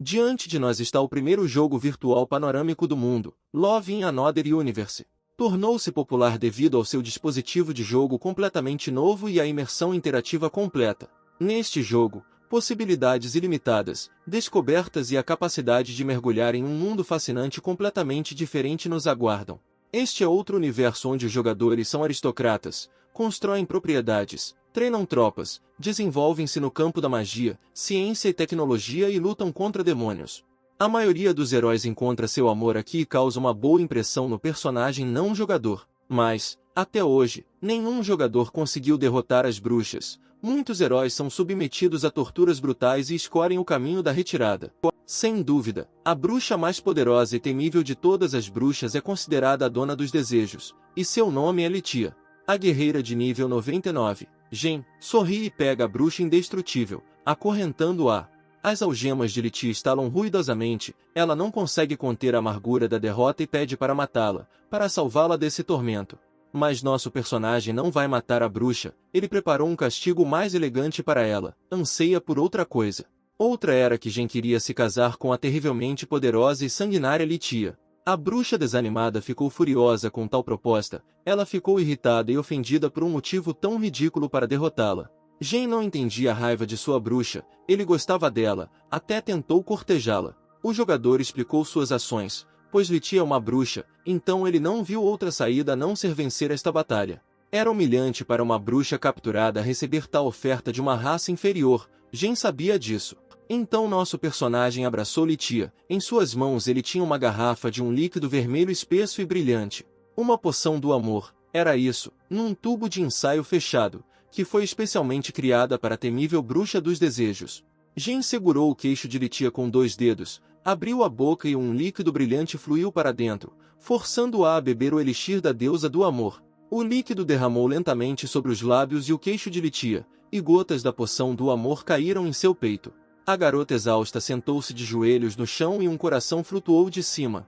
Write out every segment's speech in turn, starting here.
Diante de nós está o primeiro jogo virtual panorâmico do mundo, Love in Another Universe. Tornou-se popular devido ao seu dispositivo de jogo completamente novo e à imersão interativa completa. Neste jogo, possibilidades ilimitadas, descobertas e a capacidade de mergulhar em um mundo fascinante completamente diferente nos aguardam. Este é outro universo onde os jogadores são aristocratas, constroem propriedades, treinam tropas, desenvolvem-se no campo da magia, ciência e tecnologia e lutam contra demônios. A maioria dos heróis encontra seu amor aqui e causa uma boa impressão no personagem não jogador. Mas, até hoje, nenhum jogador conseguiu derrotar as bruxas. Muitos heróis são submetidos a torturas brutais e escolhem o caminho da retirada. Sem dúvida, a bruxa mais poderosa e temível de todas as bruxas é considerada a dona dos desejos, e seu nome é Litia. A guerreira de nível 99, Jen, sorri e pega a bruxa indestrutível, acorrentando-a. As algemas de Litia estalam ruidosamente, ela não consegue conter a amargura da derrota e pede para matá-la, para salvá-la desse tormento. Mas nosso personagem não vai matar a bruxa, ele preparou um castigo mais elegante para ela, anseia por outra coisa. Outra era que Jen queria se casar com a terrivelmente poderosa e sanguinária Litia. A bruxa desanimada ficou furiosa com tal proposta, ela ficou irritada e ofendida por um motivo tão ridículo para derrotá-la. Jen não entendia a raiva de sua bruxa, ele gostava dela, até tentou cortejá-la. O jogador explicou suas ações, pois Litia é uma bruxa, então ele não viu outra saída a não ser vencer esta batalha. Era humilhante para uma bruxa capturada receber tal oferta de uma raça inferior, Jen sabia disso. Então nosso personagem abraçou Litia, em suas mãos ele tinha uma garrafa de um líquido vermelho espesso e brilhante. Uma poção do amor, era isso, num tubo de ensaio fechado, que foi especialmente criada para a temível bruxa dos desejos. Jen segurou o queixo de Litia com 2 dedos, abriu a boca e um líquido brilhante fluiu para dentro, forçando-a a beber o elixir da deusa do amor. O líquido derramou lentamente sobre os lábios e o queixo de Litia, e gotas da poção do amor caíram em seu peito. A garota exausta sentou-se de joelhos no chão e um coração flutuou de cima.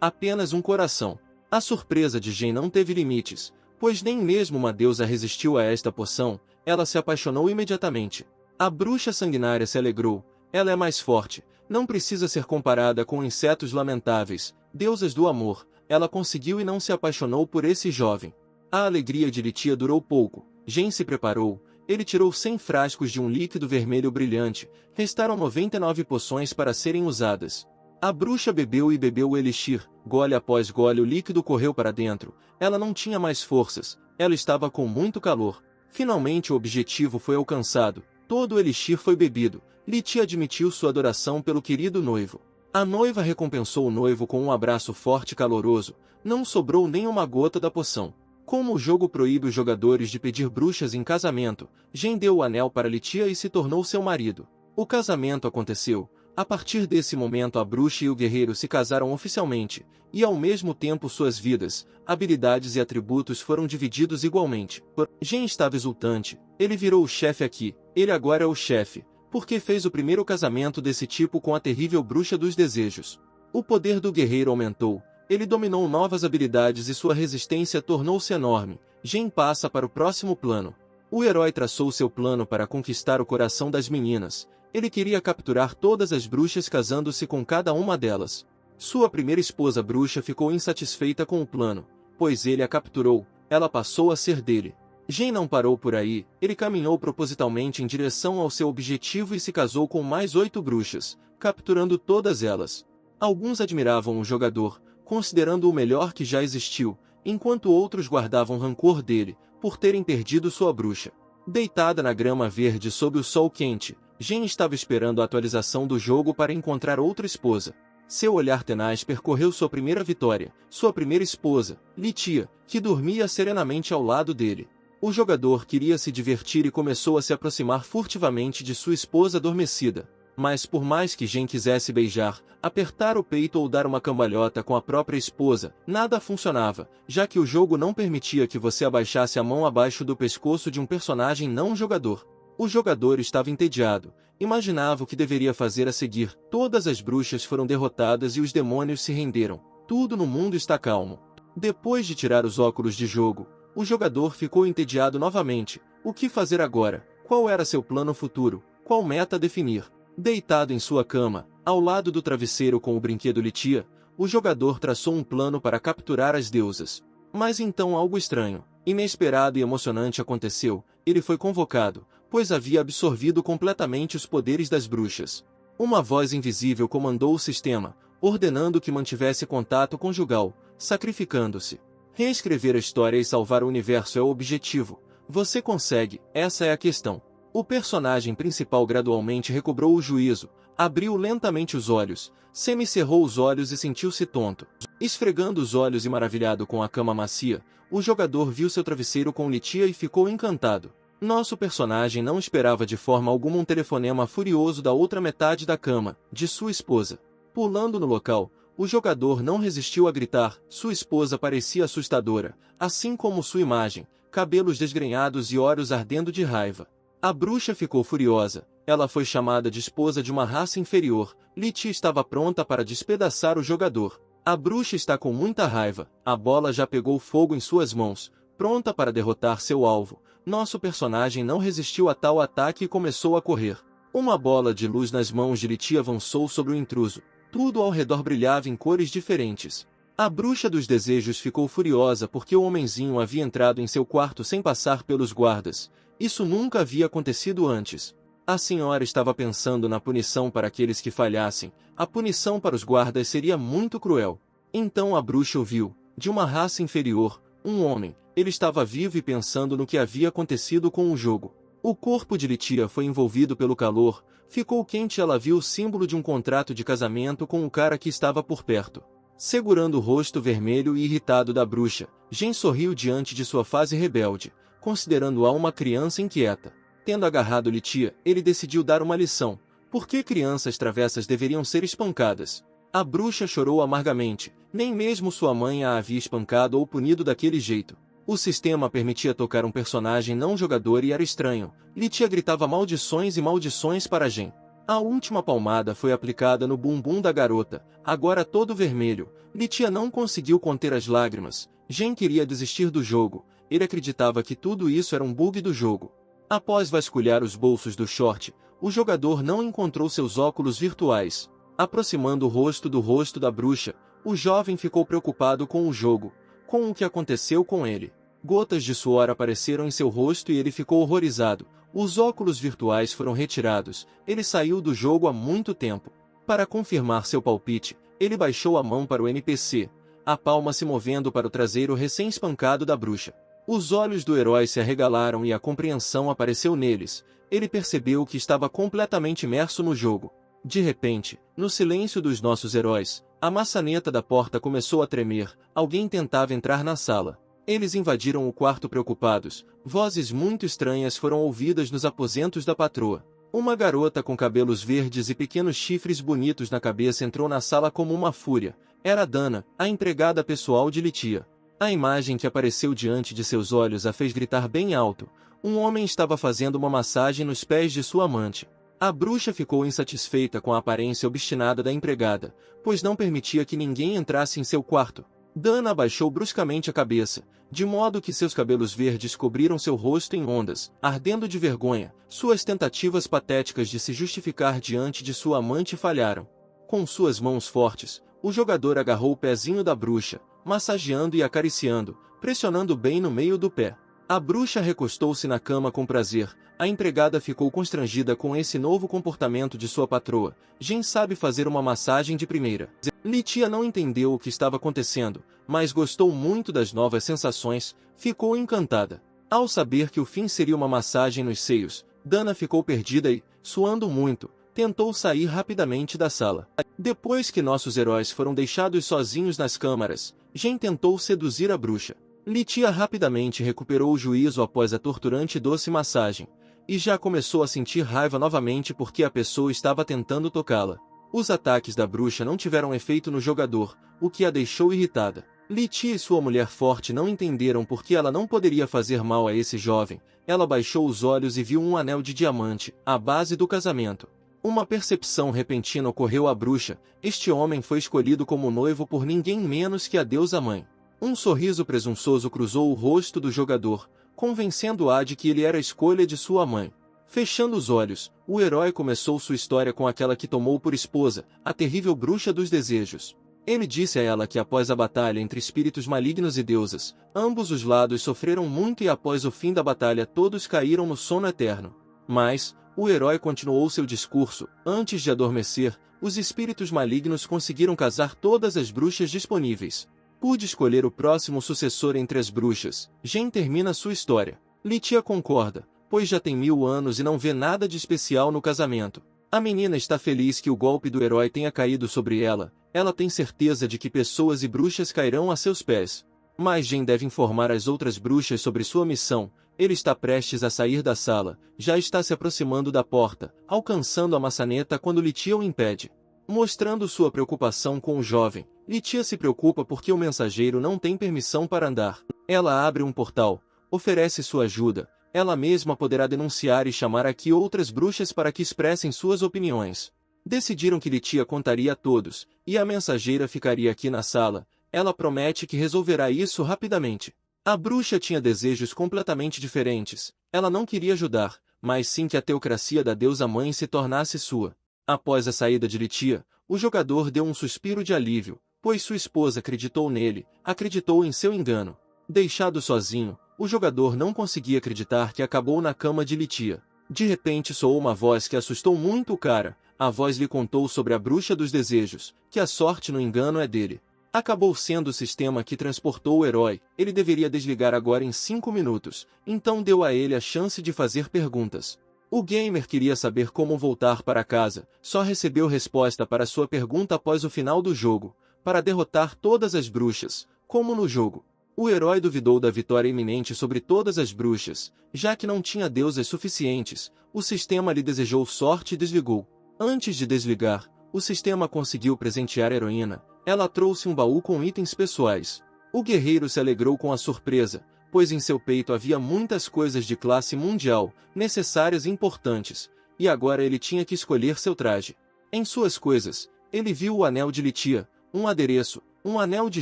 Apenas um coração. A surpresa de Jen não teve limites, pois nem mesmo uma deusa resistiu a esta poção, ela se apaixonou imediatamente. A bruxa sanguinária se alegrou, ela é mais forte, não precisa ser comparada com insetos lamentáveis, deusas do amor, ela conseguiu e não se apaixonou por esse jovem. A alegria de Litia durou pouco, Jen se preparou, ele tirou 100 frascos de um líquido vermelho brilhante, restaram 99 poções para serem usadas. A bruxa bebeu e bebeu o elixir, gole após gole o líquido correu para dentro, ela não tinha mais forças, ela estava com muito calor. Finalmente o objetivo foi alcançado, todo o elixir foi bebido, Litia admitiu sua adoração pelo querido noivo. A noiva recompensou o noivo com um abraço forte e caloroso, não sobrou nem uma gota da poção. Como o jogo proíbe os jogadores de pedir bruxas em casamento, Jen deu o anel para Litia e se tornou seu marido. O casamento aconteceu. A partir desse momento a bruxa e o guerreiro se casaram oficialmente, e ao mesmo tempo suas vidas, habilidades e atributos foram divididos igualmente. Jen estava exultante, ele virou o chefe aqui, ele agora é o chefe, porque fez o primeiro casamento desse tipo com a terrível bruxa dos desejos. O poder do guerreiro aumentou, ele dominou novas habilidades e sua resistência tornou-se enorme. Jen passa para o próximo plano. O herói traçou seu plano para conquistar o coração das meninas. Ele queria capturar todas as bruxas casando-se com cada uma delas. Sua primeira esposa bruxa ficou insatisfeita com o plano, pois ele a capturou, ela passou a ser dele. Jen não parou por aí, ele caminhou propositalmente em direção ao seu objetivo e se casou com mais 8 bruxas, capturando todas elas. Alguns admiravam o jogador, considerando-o melhor que já existiu, enquanto outros guardavam rancor dele, por terem perdido sua bruxa. Deitada na grama verde sob o sol quente, Jen estava esperando a atualização do jogo para encontrar outra esposa. Seu olhar tenaz percorreu sua primeira vitória, sua primeira esposa, Litia, que dormia serenamente ao lado dele. O jogador queria se divertir e começou a se aproximar furtivamente de sua esposa adormecida. Mas por mais que Jen quisesse beijar, apertar o peito ou dar uma cambalhota com a própria esposa, nada funcionava, já que o jogo não permitia que você abaixasse a mão abaixo do pescoço de um personagem não jogador. O jogador estava entediado, imaginava o que deveria fazer a seguir. Todas as bruxas foram derrotadas e os demônios se renderam. Tudo no mundo está calmo. Depois de tirar os óculos de jogo, o jogador ficou entediado novamente. O que fazer agora? Qual era seu plano futuro? Qual meta definir? Deitado em sua cama, Ao lado do travesseiro com o brinquedo Litia, o jogador traçou um plano para capturar as deusas. Mas então algo estranho, inesperado e emocionante aconteceu. Ele foi convocado, pois havia absorvido completamente os poderes das bruxas. Uma voz invisível comandou o sistema, ordenando que mantivesse contato conjugal, sacrificando-se. Reescrever a história e salvar o universo é o objetivo. Você consegue, essa é a questão. O personagem principal gradualmente recobrou o juízo, abriu lentamente os olhos, semicerrou os olhos e sentiu-se tonto. Esfregando os olhos e maravilhado com a cama macia, o jogador viu seu travesseiro com Litia e ficou encantado. Nosso personagem não esperava de forma alguma um telefonema furioso da outra metade da cama, de sua esposa. Pulando no local, o jogador não resistiu a gritar. Sua esposa parecia assustadora, assim como sua imagem, cabelos desgrenhados e olhos ardendo de raiva. A bruxa ficou furiosa. Ela foi chamada de esposa de uma raça inferior. Litia estava pronta para despedaçar o jogador. A bruxa está com muita raiva. A bola já pegou fogo em suas mãos, pronta para derrotar seu alvo. Nosso personagem não resistiu a tal ataque e começou a correr. Uma bola de luz nas mãos de Litia avançou sobre o intruso. Tudo ao redor brilhava em cores diferentes. A bruxa dos desejos ficou furiosa porque o homenzinho havia entrado em seu quarto sem passar pelos guardas. Isso nunca havia acontecido antes. A senhora estava pensando na punição para aqueles que falhassem. A punição para os guardas seria muito cruel. Então a bruxa ouviu, de uma raça inferior, um homem. Ele estava vivo e pensando no que havia acontecido com o jogo. O corpo de Litia foi envolvido pelo calor, ficou quente e ela viu o símbolo de um contrato de casamento com um cara que estava por perto. Segurando o rosto vermelho e irritado da bruxa, Jen sorriu diante de sua fase rebelde, considerando-a uma criança inquieta. Tendo agarrado Litia, ele decidiu dar uma lição. Por que crianças travessas deveriam ser espancadas? A bruxa chorou amargamente. Nem mesmo sua mãe a havia espancado ou punido daquele jeito. O sistema permitia tocar um personagem não jogador e era estranho. Litia gritava maldições e maldições para Jen. A última palmada foi aplicada no bumbum da garota, agora todo vermelho. Litia não conseguiu conter as lágrimas. Jen queria desistir do jogo. Ele acreditava que tudo isso era um bug do jogo. Após vasculhar os bolsos do short, o jogador não encontrou seus óculos virtuais. Aproximando o rosto do rosto da bruxa, o jovem ficou preocupado com o jogo, com o que aconteceu com ele. Gotas de suor apareceram em seu rosto e ele ficou horrorizado. Os óculos virtuais foram retirados. Ele saiu do jogo há muito tempo. Para confirmar seu palpite, ele baixou a mão para o NPC, a palma se movendo para o traseiro recém-espancado da bruxa. Os olhos do herói se arregalaram e a compreensão apareceu neles. Ele percebeu que estava completamente imerso no jogo. De repente, no silêncio dos nossos heróis, a maçaneta da porta começou a tremer. Alguém tentava entrar na sala. Eles invadiram o quarto preocupados. Vozes muito estranhas foram ouvidas nos aposentos da patroa. Uma garota com cabelos verdes e pequenos chifres bonitos na cabeça entrou na sala como uma fúria. Era Dana, a empregada pessoal de Litia. A imagem que apareceu diante de seus olhos a fez gritar bem alto. Um homem estava fazendo uma massagem nos pés de sua amante. A bruxa ficou insatisfeita com a aparência obstinada da empregada, pois não permitia que ninguém entrasse em seu quarto. Dana abaixou bruscamente a cabeça, de modo que seus cabelos verdes cobriram seu rosto em ondas. Ardendo de vergonha, suas tentativas patéticas de se justificar diante de sua amante falharam. Com suas mãos fortes, o jogador agarrou o pezinho da bruxa, massageando e acariciando, pressionando bem no meio do pé. A bruxa recostou-se na cama com prazer. A empregada ficou constrangida com esse novo comportamento de sua patroa. Jen sabe fazer uma massagem de primeira. Litia não entendeu o que estava acontecendo, mas gostou muito das novas sensações, ficou encantada. Ao saber que o fim seria uma massagem nos seios, Dana ficou perdida e, suando muito, tentou sair rapidamente da sala. Depois que nossos heróis foram deixados sozinhos nas câmaras, Jen tentou seduzir a bruxa. Litia rapidamente recuperou o juízo após a torturante e doce massagem, e já começou a sentir raiva novamente porque a pessoa estava tentando tocá-la. Os ataques da bruxa não tiveram efeito no jogador, o que a deixou irritada. Litia e sua mulher forte não entenderam por que ela não poderia fazer mal a esse jovem. Ela baixou os olhos e viu um anel de diamante, a base do casamento. Uma percepção repentina ocorreu à bruxa. Este homem foi escolhido como noivo por ninguém menos que a deusa mãe. Um sorriso presunçoso cruzou o rosto do jogador, convencendo-a de que ele era a escolha de sua mãe. Fechando os olhos, o herói começou sua história com aquela que tomou por esposa, a terrível bruxa dos desejos. Ele disse a ela que após a batalha entre espíritos malignos e deusas, ambos os lados sofreram muito e após o fim da batalha todos caíram no sono eterno. Mas, o herói continuou seu discurso. Antes de adormecer, os espíritos malignos conseguiram casar todas as bruxas disponíveis. Pude escolher o próximo sucessor entre as bruxas. Jen termina sua história. Litia concorda, pois já tem 1000 anos e não vê nada de especial no casamento. A menina está feliz que o golpe do herói tenha caído sobre ela. Ela tem certeza de que pessoas e bruxas cairão a seus pés. Mas Jen deve informar as outras bruxas sobre sua missão. Ele está prestes a sair da sala, já está se aproximando da porta, alcançando a maçaneta quando Litia o impede. Mostrando sua preocupação com o jovem, Litia se preocupa porque o mensageiro não tem permissão para andar. Ela abre um portal, oferece sua ajuda, ela mesma poderá denunciar e chamar aqui outras bruxas para que expressem suas opiniões. Decidiram que Litia contaria a todos, e a mensageira ficaria aqui na sala. Ela promete que resolverá isso rapidamente. A bruxa tinha desejos completamente diferentes. Ela não queria ajudar, mas sim que a teocracia da deusa-mãe se tornasse sua. Após a saída de Litia, o jogador deu um suspiro de alívio, pois sua esposa acreditou nele, acreditou em seu engano. Deixado sozinho, o jogador não conseguia acreditar que acabou na cama de Litia. De repente soou uma voz que assustou muito o cara. A voz lhe contou sobre a bruxa dos desejos, que a sorte no engano é dele. Acabou sendo o sistema que transportou o herói. Ele deveria desligar agora em 5 minutos, então deu a ele a chance de fazer perguntas. O gamer queria saber como voltar para casa, só recebeu resposta para sua pergunta após o final do jogo, para derrotar todas as bruxas, como no jogo. O herói duvidou da vitória iminente sobre todas as bruxas, já que não tinha deusas suficientes, o sistema lhe desejou sorte e desligou. Antes de desligar, o sistema conseguiu presentear a heroína. Ela trouxe um baú com itens pessoais. O guerreiro se alegrou com a surpresa, pois em seu peito havia muitas coisas de classe mundial, necessárias e importantes, e agora ele tinha que escolher seu traje. Em suas coisas, ele viu o anel de Litia, um adereço, um anel de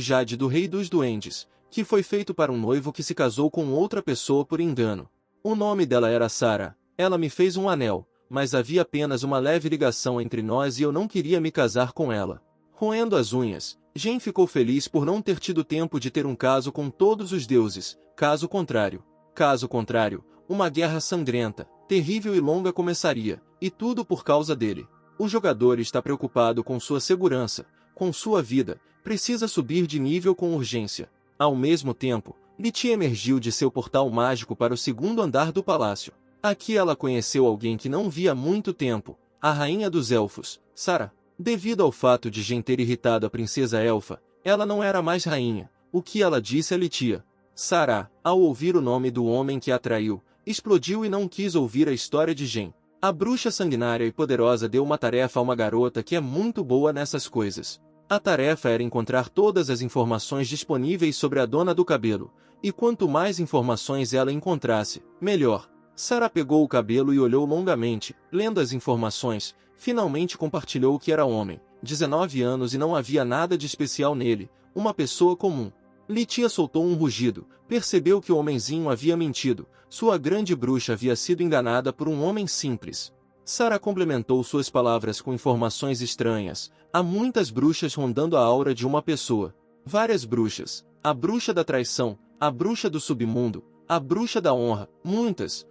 jade do rei dos duendes, que foi feito para um noivo que se casou com outra pessoa por engano. O nome dela era Sarah. Ela me fez um anel, mas havia apenas uma leve ligação entre nós e eu não queria me casar com ela. Roendo as unhas, Jen ficou feliz por não ter tido tempo de ter um caso com todos os deuses. Caso contrário, uma guerra sangrenta, terrível e longa começaria, e tudo por causa dele. O jogador está preocupado com sua segurança, com sua vida, precisa subir de nível com urgência. Ao mesmo tempo, Litia emergiu de seu portal mágico para o segundo andar do palácio. Aqui ela conheceu alguém que não via há muito tempo, a rainha dos elfos, Sarah. Devido ao fato de Jen ter irritado a princesa elfa, ela não era mais rainha. O que ela disse a Litia? Sarah, ao ouvir o nome do homem que a traiu, explodiu e não quis ouvir a história de Jen. A bruxa sanguinária e poderosa deu uma tarefa a uma garota que é muito boa nessas coisas. A tarefa era encontrar todas as informações disponíveis sobre a dona do cabelo, e quanto mais informações ela encontrasse, melhor. Sarah pegou o cabelo e olhou longamente, lendo as informações. Finalmente compartilhou que era homem, 19 anos e não havia nada de especial nele, uma pessoa comum. Litia soltou um rugido, percebeu que o homenzinho havia mentido, sua grande bruxa havia sido enganada por um homem simples. Sarah complementou suas palavras com informações estranhas. Há muitas bruxas rondando a aura de uma pessoa. Várias bruxas. A bruxa da traição, a bruxa do submundo, a bruxa da honra, muitas.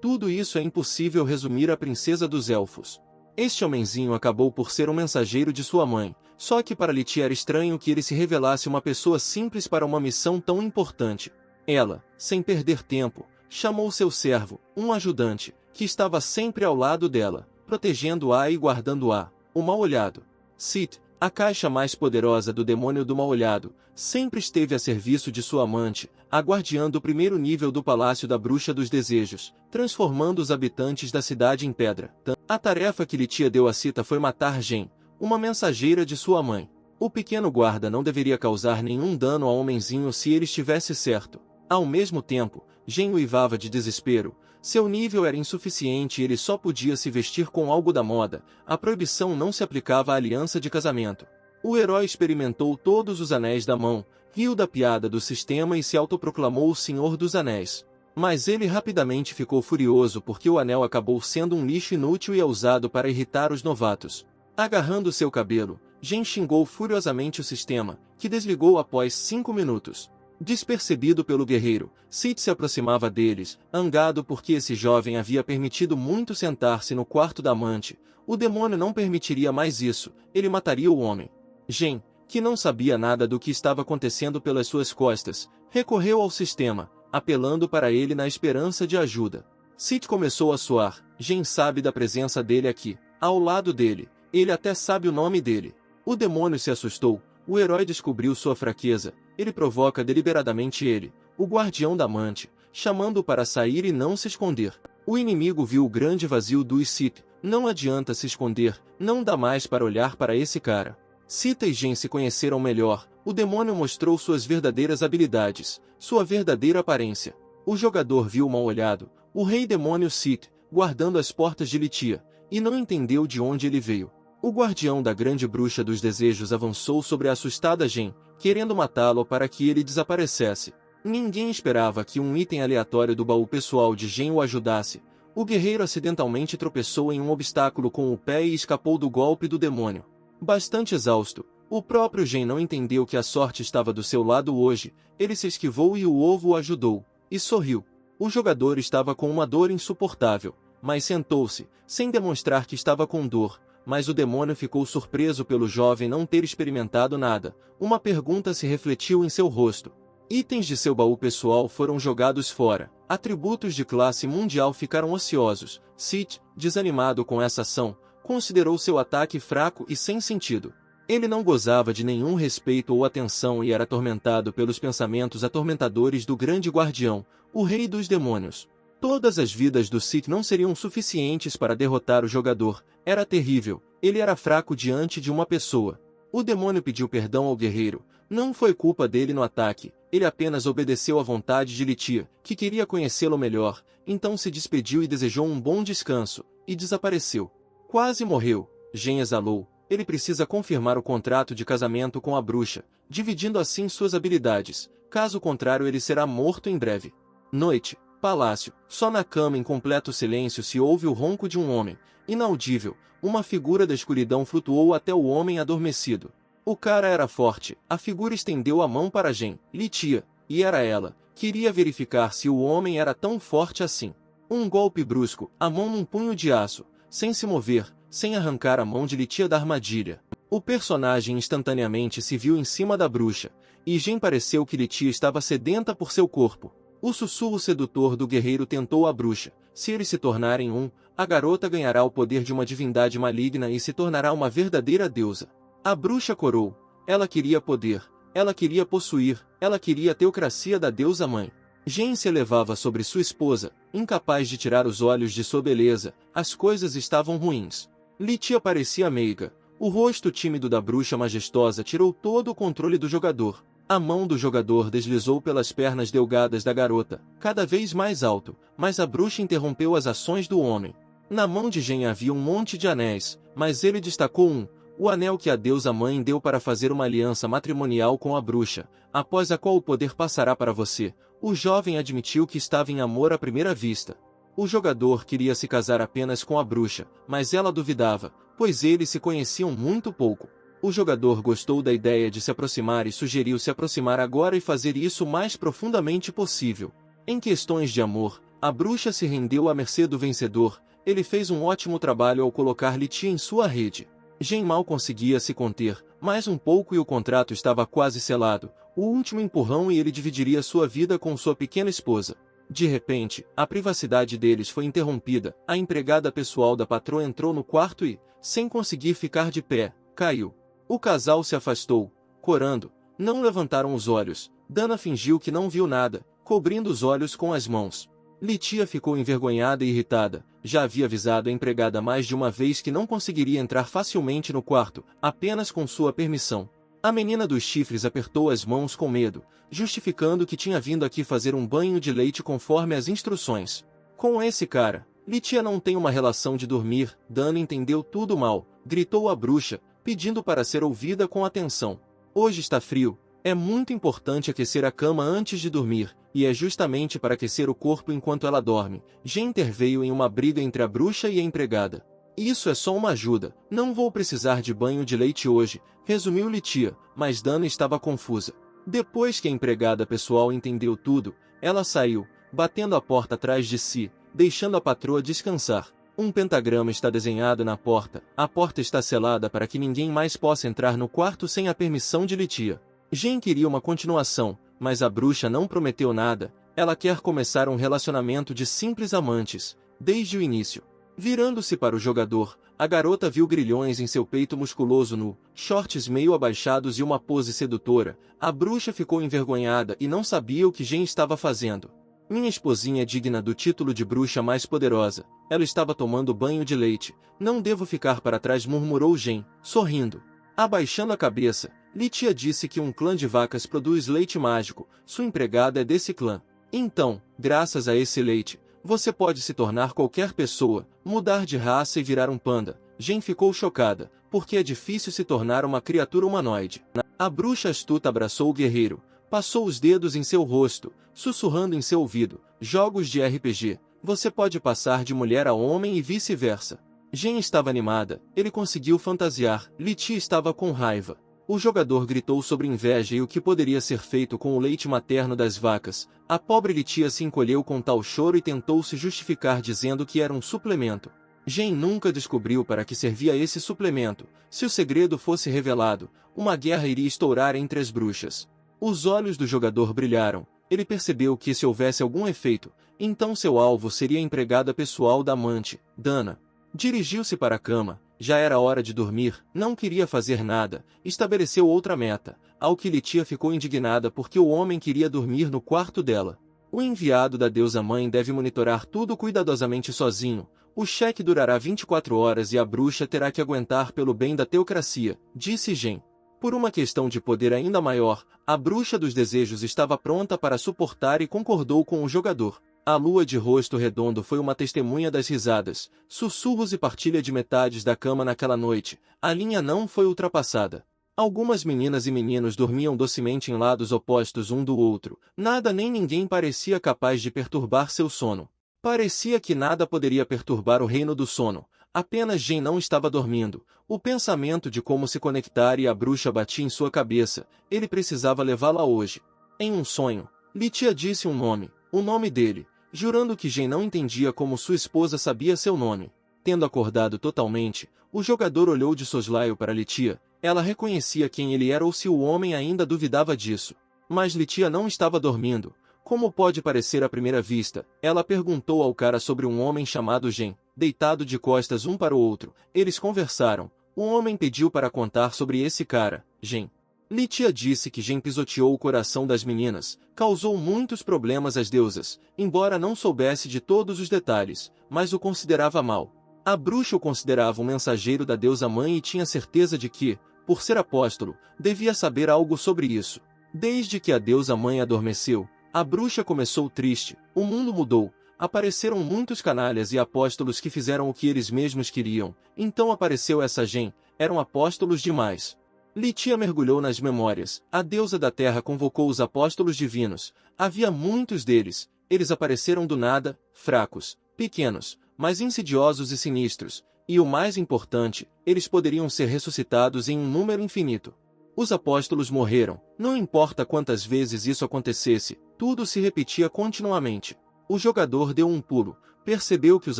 Tudo isso é impossível resumir a princesa dos elfos. Este homenzinho acabou por ser um mensageiro de sua mãe, só que para Litia era estranho que ele se revelasse uma pessoa simples para uma missão tão importante. Ela, sem perder tempo, chamou seu servo, um ajudante, que estava sempre ao lado dela, protegendo-a e guardando-a, o mal-olhado. Sith, a caixa mais poderosa do demônio do mal-olhado, sempre esteve a serviço de sua amante, a guardiã do primeiro nível do Palácio da Bruxa dos Desejos, transformando os habitantes da cidade em pedra. A tarefa que Litia deu a Sita foi matar Jen, uma mensageira de sua mãe. O pequeno guarda não deveria causar nenhum dano ao homenzinho se ele estivesse certo. Ao mesmo tempo, Jen uivava de desespero. Seu nível era insuficiente e ele só podia se vestir com algo da moda. A proibição não se aplicava à aliança de casamento. O herói experimentou todos os anéis da mão, riu da piada do sistema e se autoproclamou o Senhor dos Anéis. Mas ele rapidamente ficou furioso porque o anel acabou sendo um lixo inútil e é usado para irritar os novatos. Agarrando seu cabelo, Gen xingou furiosamente o sistema, que desligou após 5 minutos. Despercebido pelo guerreiro, Sid se aproximava deles, zangado porque esse jovem havia permitido muito sentar-se no quarto da amante. O demônio não permitiria mais isso, ele mataria o homem. Gen, que não sabia nada do que estava acontecendo pelas suas costas, recorreu ao sistema, apelando para ele na esperança de ajuda. Sid começou a suar. Gen sabe da presença dele aqui, ao lado dele, ele até sabe o nome dele. O demônio se assustou, o herói descobriu sua fraqueza, ele provoca deliberadamente ele, o guardião da amante, chamando-o para sair e não se esconder. O inimigo viu o grande vazio do Sith, não adianta se esconder, não dá mais para olhar para esse cara. Sita e Gen se conheceram melhor, o demônio mostrou suas verdadeiras habilidades, sua verdadeira aparência. O jogador viu mal-olhado, o rei demônio Sith, guardando as portas de Lithia, e não entendeu de onde ele veio. O guardião da grande bruxa dos desejos avançou sobre a assustada Gen, querendo matá-lo para que ele desaparecesse. Ninguém esperava que um item aleatório do baú pessoal de Gen o ajudasse. O guerreiro acidentalmente tropeçou em um obstáculo com o pé e escapou do golpe do demônio. Bastante exausto, o próprio Gen não entendeu que a sorte estava do seu lado hoje, ele se esquivou e o ovo o ajudou, e sorriu. O jogador estava com uma dor insuportável, mas sentou-se, sem demonstrar que estava com dor, mas o demônio ficou surpreso pelo jovem não ter experimentado nada. Uma pergunta se refletiu em seu rosto. Itens de seu baú pessoal foram jogados fora, atributos de classe mundial ficaram ociosos. Sid, desanimado com essa ação, considerou seu ataque fraco e sem sentido. Ele não gozava de nenhum respeito ou atenção e era atormentado pelos pensamentos atormentadores do grande guardião, o rei dos demônios. Todas as vidas do Sith não seriam suficientes para derrotar o jogador, era terrível, ele era fraco diante de uma pessoa. O demônio pediu perdão ao guerreiro, não foi culpa dele no ataque, ele apenas obedeceu à vontade de Lithia, que queria conhecê-lo melhor, então se despediu e desejou um bom descanso, e desapareceu. Quase morreu, Gen exalou, ele precisa confirmar o contrato de casamento com a bruxa, dividindo assim suas habilidades, caso contrário ele será morto em breve. Noite, palácio, só na cama em completo silêncio se ouve o ronco de um homem, inaudível, uma figura da escuridão flutuou até o homem adormecido. O cara era forte, a figura estendeu a mão para Gen, Lithia, e era ela, queria verificar se o homem era tão forte assim. Um golpe brusco, a mão num punho de aço, sem se mover, sem arrancar a mão de Lithia da armadilha. O personagem instantaneamente se viu em cima da bruxa, e Gen pareceu que Lithia estava sedenta por seu corpo. O sussurro sedutor do guerreiro tentou a bruxa. Se eles se tornarem um, a garota ganhará o poder de uma divindade maligna e se tornará uma verdadeira deusa. A bruxa corou. Ela queria poder. Ela queria possuir. Ela queria a teocracia da deusa mãe. Gen se elevava sobre sua esposa, incapaz de tirar os olhos de sua beleza. As coisas estavam ruins. Lithia parecia meiga. O rosto tímido da bruxa majestosa tirou todo o controle do jogador. A mão do jogador deslizou pelas pernas delgadas da garota, cada vez mais alto, mas a bruxa interrompeu as ações do homem. Na mão de Gen havia um monte de anéis, mas ele destacou um, o anel que a deusa mãe deu para fazer uma aliança matrimonial com a bruxa, após a qual o poder passará para você. O jovem admitiu que estava em amor à primeira vista. O jogador queria se casar apenas com a bruxa, mas ela duvidava, pois eles se conheciam muito pouco. O jogador gostou da ideia de se aproximar e sugeriu se aproximar agora e fazer isso o mais profundamente possível. Em questões de amor, a bruxa se rendeu à mercê do vencedor, ele fez um ótimo trabalho ao colocar Lithia em sua rede. Gen mal conseguia se conter, mais um pouco e o contrato estava quase selado, o último empurrão e ele dividiria sua vida com sua pequena esposa. De repente, a privacidade deles foi interrompida, a empregada pessoal da patroa entrou no quarto e, sem conseguir ficar de pé, caiu. O casal se afastou, corando, não levantaram os olhos. Dana fingiu que não viu nada, cobrindo os olhos com as mãos. Lithia ficou envergonhada e irritada, já havia avisado a empregada mais de uma vez que não conseguiria entrar facilmente no quarto, apenas com sua permissão. A menina dos chifres apertou as mãos com medo, justificando que tinha vindo aqui fazer um banho de leite conforme as instruções. Com esse cara, Lithia não tem uma relação de dormir. Dana entendeu tudo mal, gritou a bruxa, pedindo para ser ouvida com atenção. Hoje está frio, É muito importante aquecer a cama antes de dormir, e é justamente para aquecer o corpo enquanto ela dorme. Jean interveio em uma briga entre a bruxa e a empregada. Isso é só uma ajuda, não vou precisar de banho de leite hoje, resumiu Litia, mas Dana estava confusa. Depois que a empregada pessoal entendeu tudo, ela saiu, batendo a porta atrás de si, deixando a patroa descansar. Um pentagrama está desenhado na porta, a porta está selada para que ninguém mais possa entrar no quarto sem a permissão de Litia. Jean queria uma continuação, mas a bruxa não prometeu nada, ela quer começar um relacionamento de simples amantes, desde o início. Virando-se para o jogador, a garota viu grilhões em seu peito musculoso nu, shorts meio abaixados e uma pose sedutora. A bruxa ficou envergonhada e não sabia o que Jean estava fazendo. Minha esposinha é digna do título de bruxa mais poderosa. Ela estava tomando banho de leite. Não devo ficar para trás, murmurou Jean, sorrindo. Abaixando a cabeça, Litia disse que um clã de vacas produz leite mágico. Sua empregada é desse clã. Então, graças a esse leite, você pode se tornar qualquer pessoa, mudar de raça e virar um panda. Jean ficou chocada, porque é difícil se tornar uma criatura humanoide. A bruxa astuta abraçou o guerreiro, passou os dedos em seu rosto, sussurrando em seu ouvido, jogos de RPG, você pode passar de mulher a homem e vice-versa. Jean estava animada, ele conseguiu fantasiar, Litia estava com raiva. O jogador gritou sobre inveja e o que poderia ser feito com o leite materno das vacas. A pobre Litia se encolheu com tal choro e tentou se justificar dizendo que era um suplemento. Jean nunca descobriu para que servia esse suplemento. Se o segredo fosse revelado, uma guerra iria estourar entre as bruxas. Os olhos do jogador brilharam. Ele percebeu que se houvesse algum efeito, então seu alvo seria a empregada pessoal da amante, Dana. Dirigiu-se para a cama. Já era hora de dormir, não queria fazer nada, estabeleceu outra meta, ao que Litia ficou indignada porque o homem queria dormir no quarto dela. O enviado da deusa mãe deve monitorar tudo cuidadosamente sozinho, o cheque durará 24 horas e a bruxa terá que aguentar pelo bem da teocracia, disse Jean. Por uma questão de poder ainda maior, a bruxa dos desejos estava pronta para suportar e concordou com o jogador. A lua de rosto redondo foi uma testemunha das risadas, sussurros e partilha de metades da cama naquela noite. A linha não foi ultrapassada. Algumas meninas e meninos dormiam docemente em lados opostos um do outro. Nada nem ninguém parecia capaz de perturbar seu sono. Parecia que nada poderia perturbar o reino do sono. Apenas Jean não estava dormindo. O pensamento de como se conectar e a bruxa batia em sua cabeça. Ele precisava levá-la hoje. Em um sonho, Litia disse um nome, o nome dele, jurando que Jean não entendia como sua esposa sabia seu nome. Tendo acordado totalmente, o jogador olhou de soslaio para Litia. Ela reconhecia quem ele era ou se o homem ainda duvidava disso. Mas Litia não estava dormindo. Como pode parecer à primeira vista, ela perguntou ao cara sobre um homem chamado Jean, deitado de costas um para o outro. Eles conversaram. O homem pediu para contar sobre esse cara, Jean. Litia disse que Jean pisoteou o coração das meninas, causou muitos problemas às deusas, embora não soubesse de todos os detalhes, mas o considerava mau. A bruxa o considerava um mensageiro da deusa mãe e tinha certeza de que, por ser apóstolo, devia saber algo sobre isso. Desde que a deusa mãe adormeceu, a bruxa começou triste, o mundo mudou, apareceram muitos canalhas e apóstolos que fizeram o que eles mesmos queriam, então apareceu essa Jean, eram apóstolos demais. Litia mergulhou nas memórias, a deusa da terra convocou os apóstolos divinos, havia muitos deles, eles apareceram do nada, fracos, pequenos, mas insidiosos e sinistros, e o mais importante, eles poderiam ser ressuscitados em um número infinito. Os apóstolos morreram, não importa quantas vezes isso acontecesse, tudo se repetia continuamente. O jogador deu um pulo, percebeu que os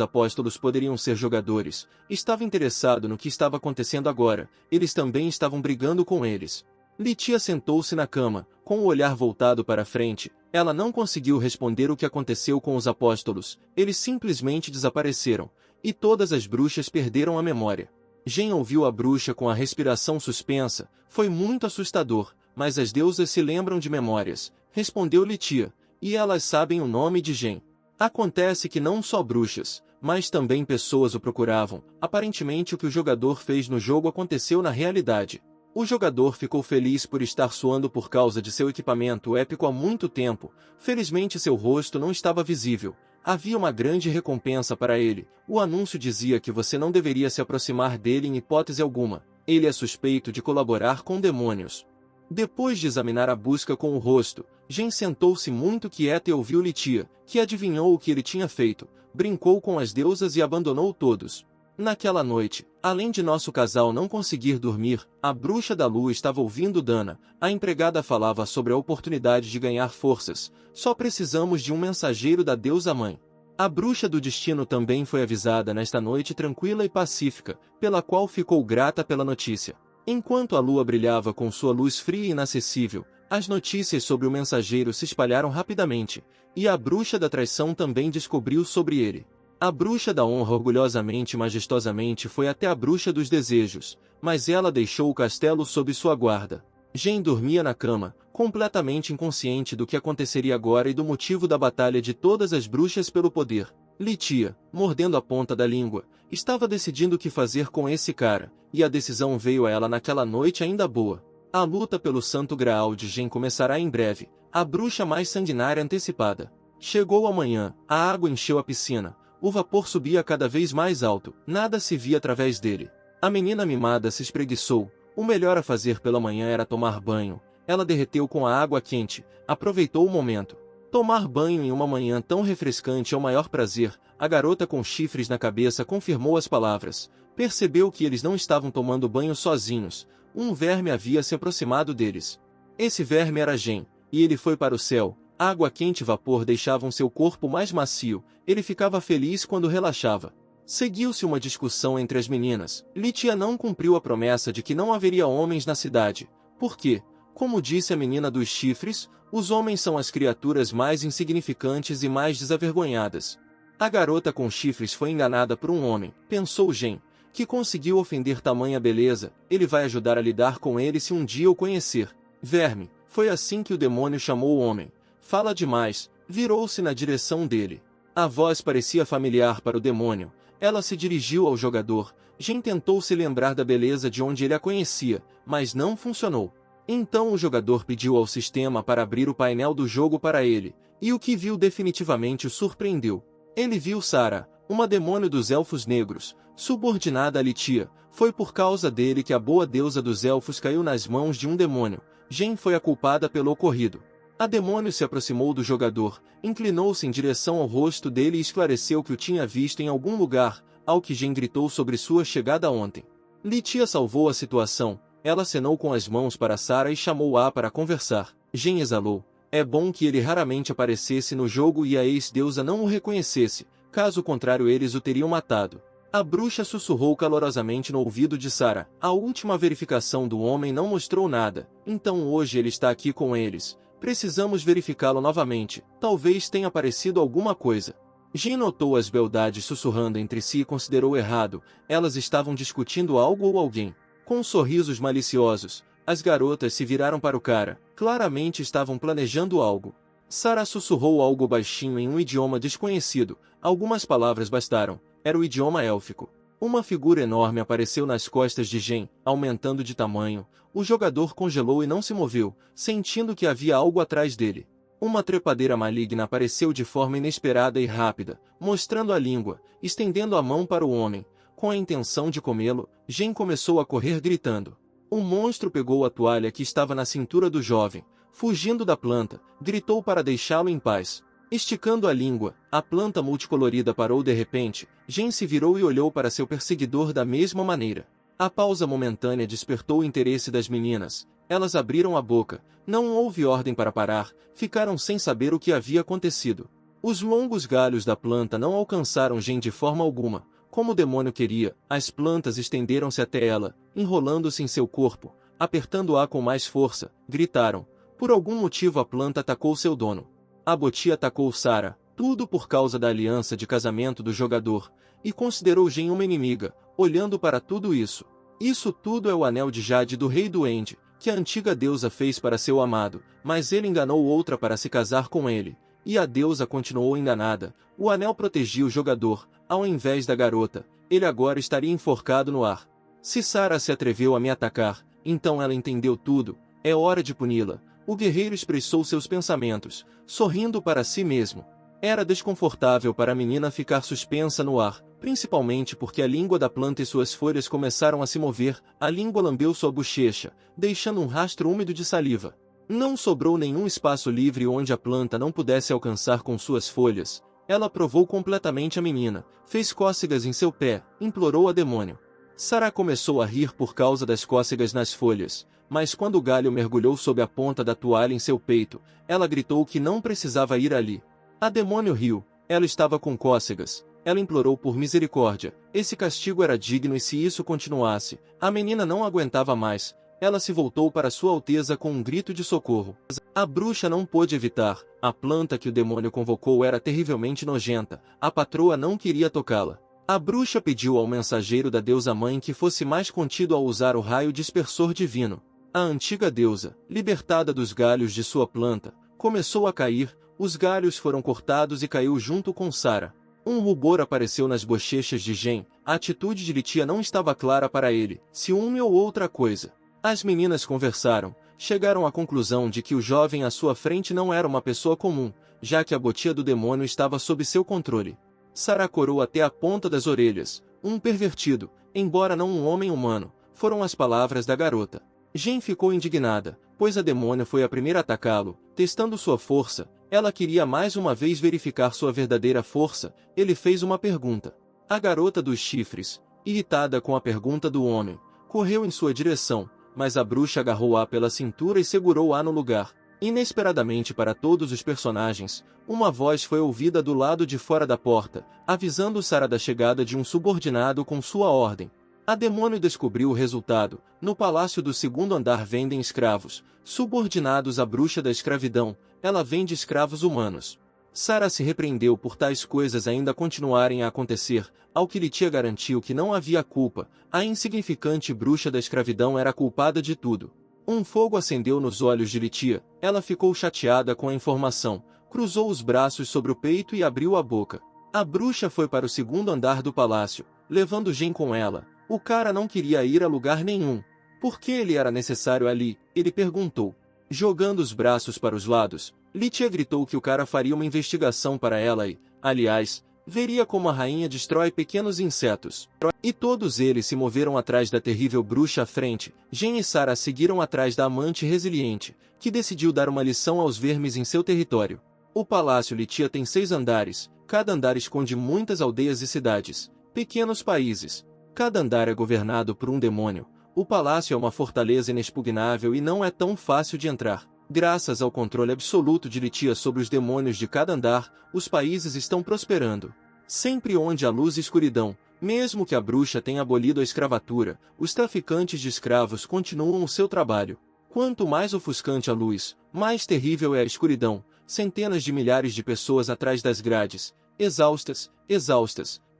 apóstolos poderiam ser jogadores, estava interessado no que estava acontecendo agora, eles também estavam brigando com eles. Litia sentou-se na cama, com o olhar voltado para a frente, ela não conseguiu responder o que aconteceu com os apóstolos, eles simplesmente desapareceram, e todas as bruxas perderam a memória. Jean ouviu a bruxa com a respiração suspensa, foi muito assustador, mas as deusas se lembram de memórias, respondeu Litia, e elas sabem o nome de Jean. Acontece que não só bruxas, mas também pessoas o procuravam, aparentemente o que o jogador fez no jogo aconteceu na realidade. O jogador ficou feliz por estar suando por causa de seu equipamento épico há muito tempo, felizmente seu rosto não estava visível. Havia uma grande recompensa para ele. O anúncio dizia que você não deveria se aproximar dele em hipótese alguma. Ele é suspeito de colaborar com demônios. Depois de examinar a busca com o rosto, Jen sentou-se muito quieta e ouviu Litia, que adivinhou o que ele tinha feito, brincou com as deusas e abandonou todos. Naquela noite, além de nosso casal não conseguir dormir, a bruxa da lua estava ouvindo Dana. A empregada falava sobre a oportunidade de ganhar forças. Só precisamos de um mensageiro da deusa mãe. A bruxa do destino também foi avisada nesta noite tranquila e pacífica, pela qual ficou grata pela notícia. Enquanto a lua brilhava com sua luz fria e inacessível, as notícias sobre o mensageiro se espalharam rapidamente, e a bruxa da traição também descobriu sobre ele. A bruxa da honra orgulhosamente e majestosamente foi até a bruxa dos desejos, mas ela deixou o castelo sob sua guarda. Jen dormia na cama, completamente inconsciente do que aconteceria agora e do motivo da batalha de todas as bruxas pelo poder. Litia, mordendo a ponta da língua, estava decidindo o que fazer com esse cara, e a decisão veio a ela naquela noite ainda boa. A luta pelo Santo Graal de Jen começará em breve, a bruxa mais sanguinária antecipada. Chegou a manhã, a água encheu a piscina. O vapor subia cada vez mais alto, nada se via através dele. A menina mimada se espreguiçou, o melhor a fazer pela manhã era tomar banho. Ela derreteu com a água quente, aproveitou o momento. Tomar banho em uma manhã tão refrescante é o maior prazer. A garota com chifres na cabeça confirmou as palavras. Percebeu que eles não estavam tomando banho sozinhos. Um verme havia se aproximado deles. Esse verme era Jen, e ele foi para o céu. Água quente e vapor deixavam seu corpo mais macio, ele ficava feliz quando relaxava. Seguiu-se uma discussão entre as meninas. Litia não cumpriu a promessa de que não haveria homens na cidade. Por quê? Como disse a menina dos chifres, os homens são as criaturas mais insignificantes e mais desavergonhadas. A garota com chifres foi enganada por um homem, pensou Jen, que conseguiu ofender tamanha beleza. Ele vai ajudar a lidar com ele se um dia o conhecer. Verme, foi assim que o demônio chamou o homem. Fala demais, virou-se na direção dele. A voz parecia familiar para o demônio. Ela se dirigiu ao jogador. Jen tentou se lembrar da beleza de onde ele a conhecia, mas não funcionou. Então o jogador pediu ao sistema para abrir o painel do jogo para ele, e o que viu definitivamente o surpreendeu. Ele viu Sara, uma demônio dos elfos negros, subordinada a Litia. Foi por causa dele que a boa deusa dos elfos caiu nas mãos de um demônio. Jen foi a culpada pelo ocorrido. A demônio se aproximou do jogador, inclinou-se em direção ao rosto dele e esclareceu que o tinha visto em algum lugar, ao que Jen gritou sobre sua chegada ontem. Litia salvou a situação, ela acenou com as mãos para Sara e chamou-a para conversar. Jen exalou. É bom que ele raramente aparecesse no jogo e a ex-deusa não o reconhecesse, caso contrário eles o teriam matado. A bruxa sussurrou calorosamente no ouvido de Sara. A última verificação do homem não mostrou nada, então hoje ele está aqui com eles. Precisamos verificá-lo novamente, talvez tenha aparecido alguma coisa. Jen notou as beldades sussurrando entre si e considerou errado, elas estavam discutindo algo ou alguém. Com sorrisos maliciosos, as garotas se viraram para o cara, claramente estavam planejando algo. Sara sussurrou algo baixinho em um idioma desconhecido, algumas palavras bastaram, era o idioma élfico. Uma figura enorme apareceu nas costas de Jen, aumentando de tamanho. O jogador congelou e não se moveu, sentindo que havia algo atrás dele. Uma trepadeira maligna apareceu de forma inesperada e rápida, mostrando a língua, estendendo a mão para o homem. Com a intenção de comê-lo, Jen começou a correr gritando. O monstro pegou a toalha que estava na cintura do jovem, fugindo da planta, gritou para deixá-lo em paz. Esticando a língua, a planta multicolorida parou de repente. Jen se virou e olhou para seu perseguidor da mesma maneira. A pausa momentânea despertou o interesse das meninas. Elas abriram a boca. Não houve ordem para parar, ficaram sem saber o que havia acontecido. Os longos galhos da planta não alcançaram Jen de forma alguma. Como o demônio queria, as plantas estenderam-se até ela, enrolando-se em seu corpo, apertando-a com mais força. Gritaram. Por algum motivo a planta atacou seu dono. A Boti atacou Sara, tudo por causa da aliança de casamento do jogador, e considerou Jen uma inimiga, olhando para tudo isso. Isso tudo é o anel de Jade do Rei Duende, que a antiga deusa fez para seu amado, mas ele enganou outra para se casar com ele, e a deusa continuou enganada. O anel protegia o jogador, ao invés da garota, ele agora estaria enforcado no ar. Se Sara se atreveu a me atacar, então ela entendeu tudo, é hora de puni-la. O guerreiro expressou seus pensamentos, sorrindo para si mesmo. Era desconfortável para a menina ficar suspensa no ar, principalmente porque a língua da planta e suas folhas começaram a se mover, a língua lambeu sua bochecha, deixando um rastro úmido de saliva. Não sobrou nenhum espaço livre onde a planta não pudesse alcançar com suas folhas. Ela provou completamente a menina, fez cócegas em seu pé, implorou a demônio. Sarah começou a rir por causa das cócegas nas folhas, mas quando o galho mergulhou sob a ponta da toalha em seu peito, ela gritou que não precisava ir ali. A demônio riu, ela estava com cócegas. Ela implorou por misericórdia, esse castigo era digno e se isso continuasse, a menina não aguentava mais. Ela se voltou para Sua Alteza com um grito de socorro. A bruxa não pôde evitar, a planta que o demônio convocou era terrivelmente nojenta, a patroa não queria tocá-la. A bruxa pediu ao mensageiro da deusa mãe que fosse mais contido ao usar o raio dispersor divino. A antiga deusa, libertada dos galhos de sua planta, começou a cair, os galhos foram cortados e caiu junto com Sarah. Um rubor apareceu nas bochechas de Jen, a atitude de Litia não estava clara para ele, ciúme ou outra coisa. As meninas conversaram, chegaram à conclusão de que o jovem à sua frente não era uma pessoa comum, já que a botia do demônio estava sob seu controle. Sarah corou até a ponta das orelhas, um pervertido, embora não um homem humano, foram as palavras da garota. Jen ficou indignada, pois a demônio foi a primeira a atacá-lo, testando sua força, ela queria mais uma vez verificar sua verdadeira força, ele fez uma pergunta. A garota dos chifres, irritada com a pergunta do homem, correu em sua direção, mas a bruxa agarrou-a pela cintura e segurou-a no lugar. Inesperadamente para todos os personagens, uma voz foi ouvida do lado de fora da porta, avisando Sarah da chegada de um subordinado com sua ordem. A demônio descobriu o resultado. No palácio do segundo andar vendem escravos, subordinados à bruxa da escravidão, ela vende escravos humanos. Sarah se repreendeu por tais coisas ainda continuarem a acontecer, ao que Litia garantiu que não havia culpa, a insignificante bruxa da escravidão era culpada de tudo. Um fogo acendeu nos olhos de Litia, ela ficou chateada com a informação, cruzou os braços sobre o peito e abriu a boca. A bruxa foi para o segundo andar do palácio, levando Jen com ela. O cara não queria ir a lugar nenhum. Por que ele era necessário ali? Ele perguntou. Jogando os braços para os lados, Litia gritou que o cara faria uma investigação para ela e, aliás, veria como a rainha destrói pequenos insetos. E todos eles se moveram atrás da terrível bruxa à frente. Jen e Sarah seguiram atrás da amante resiliente, que decidiu dar uma lição aos vermes em seu território. O palácio Litia tem 6 andares, cada andar esconde muitas aldeias e cidades, pequenos países. Cada andar é governado por um demônio. O palácio é uma fortaleza inexpugnável e não é tão fácil de entrar. Graças ao controle absoluto de Litia sobre os demônios de cada andar, os países estão prosperando. Sempre onde há luz e escuridão, mesmo que a bruxa tenha abolido a escravatura, os traficantes de escravos continuam o seu trabalho. Quanto mais ofuscante a luz, mais terrível é a escuridão. Centenas de milhares de pessoas atrás das grades, exaustas,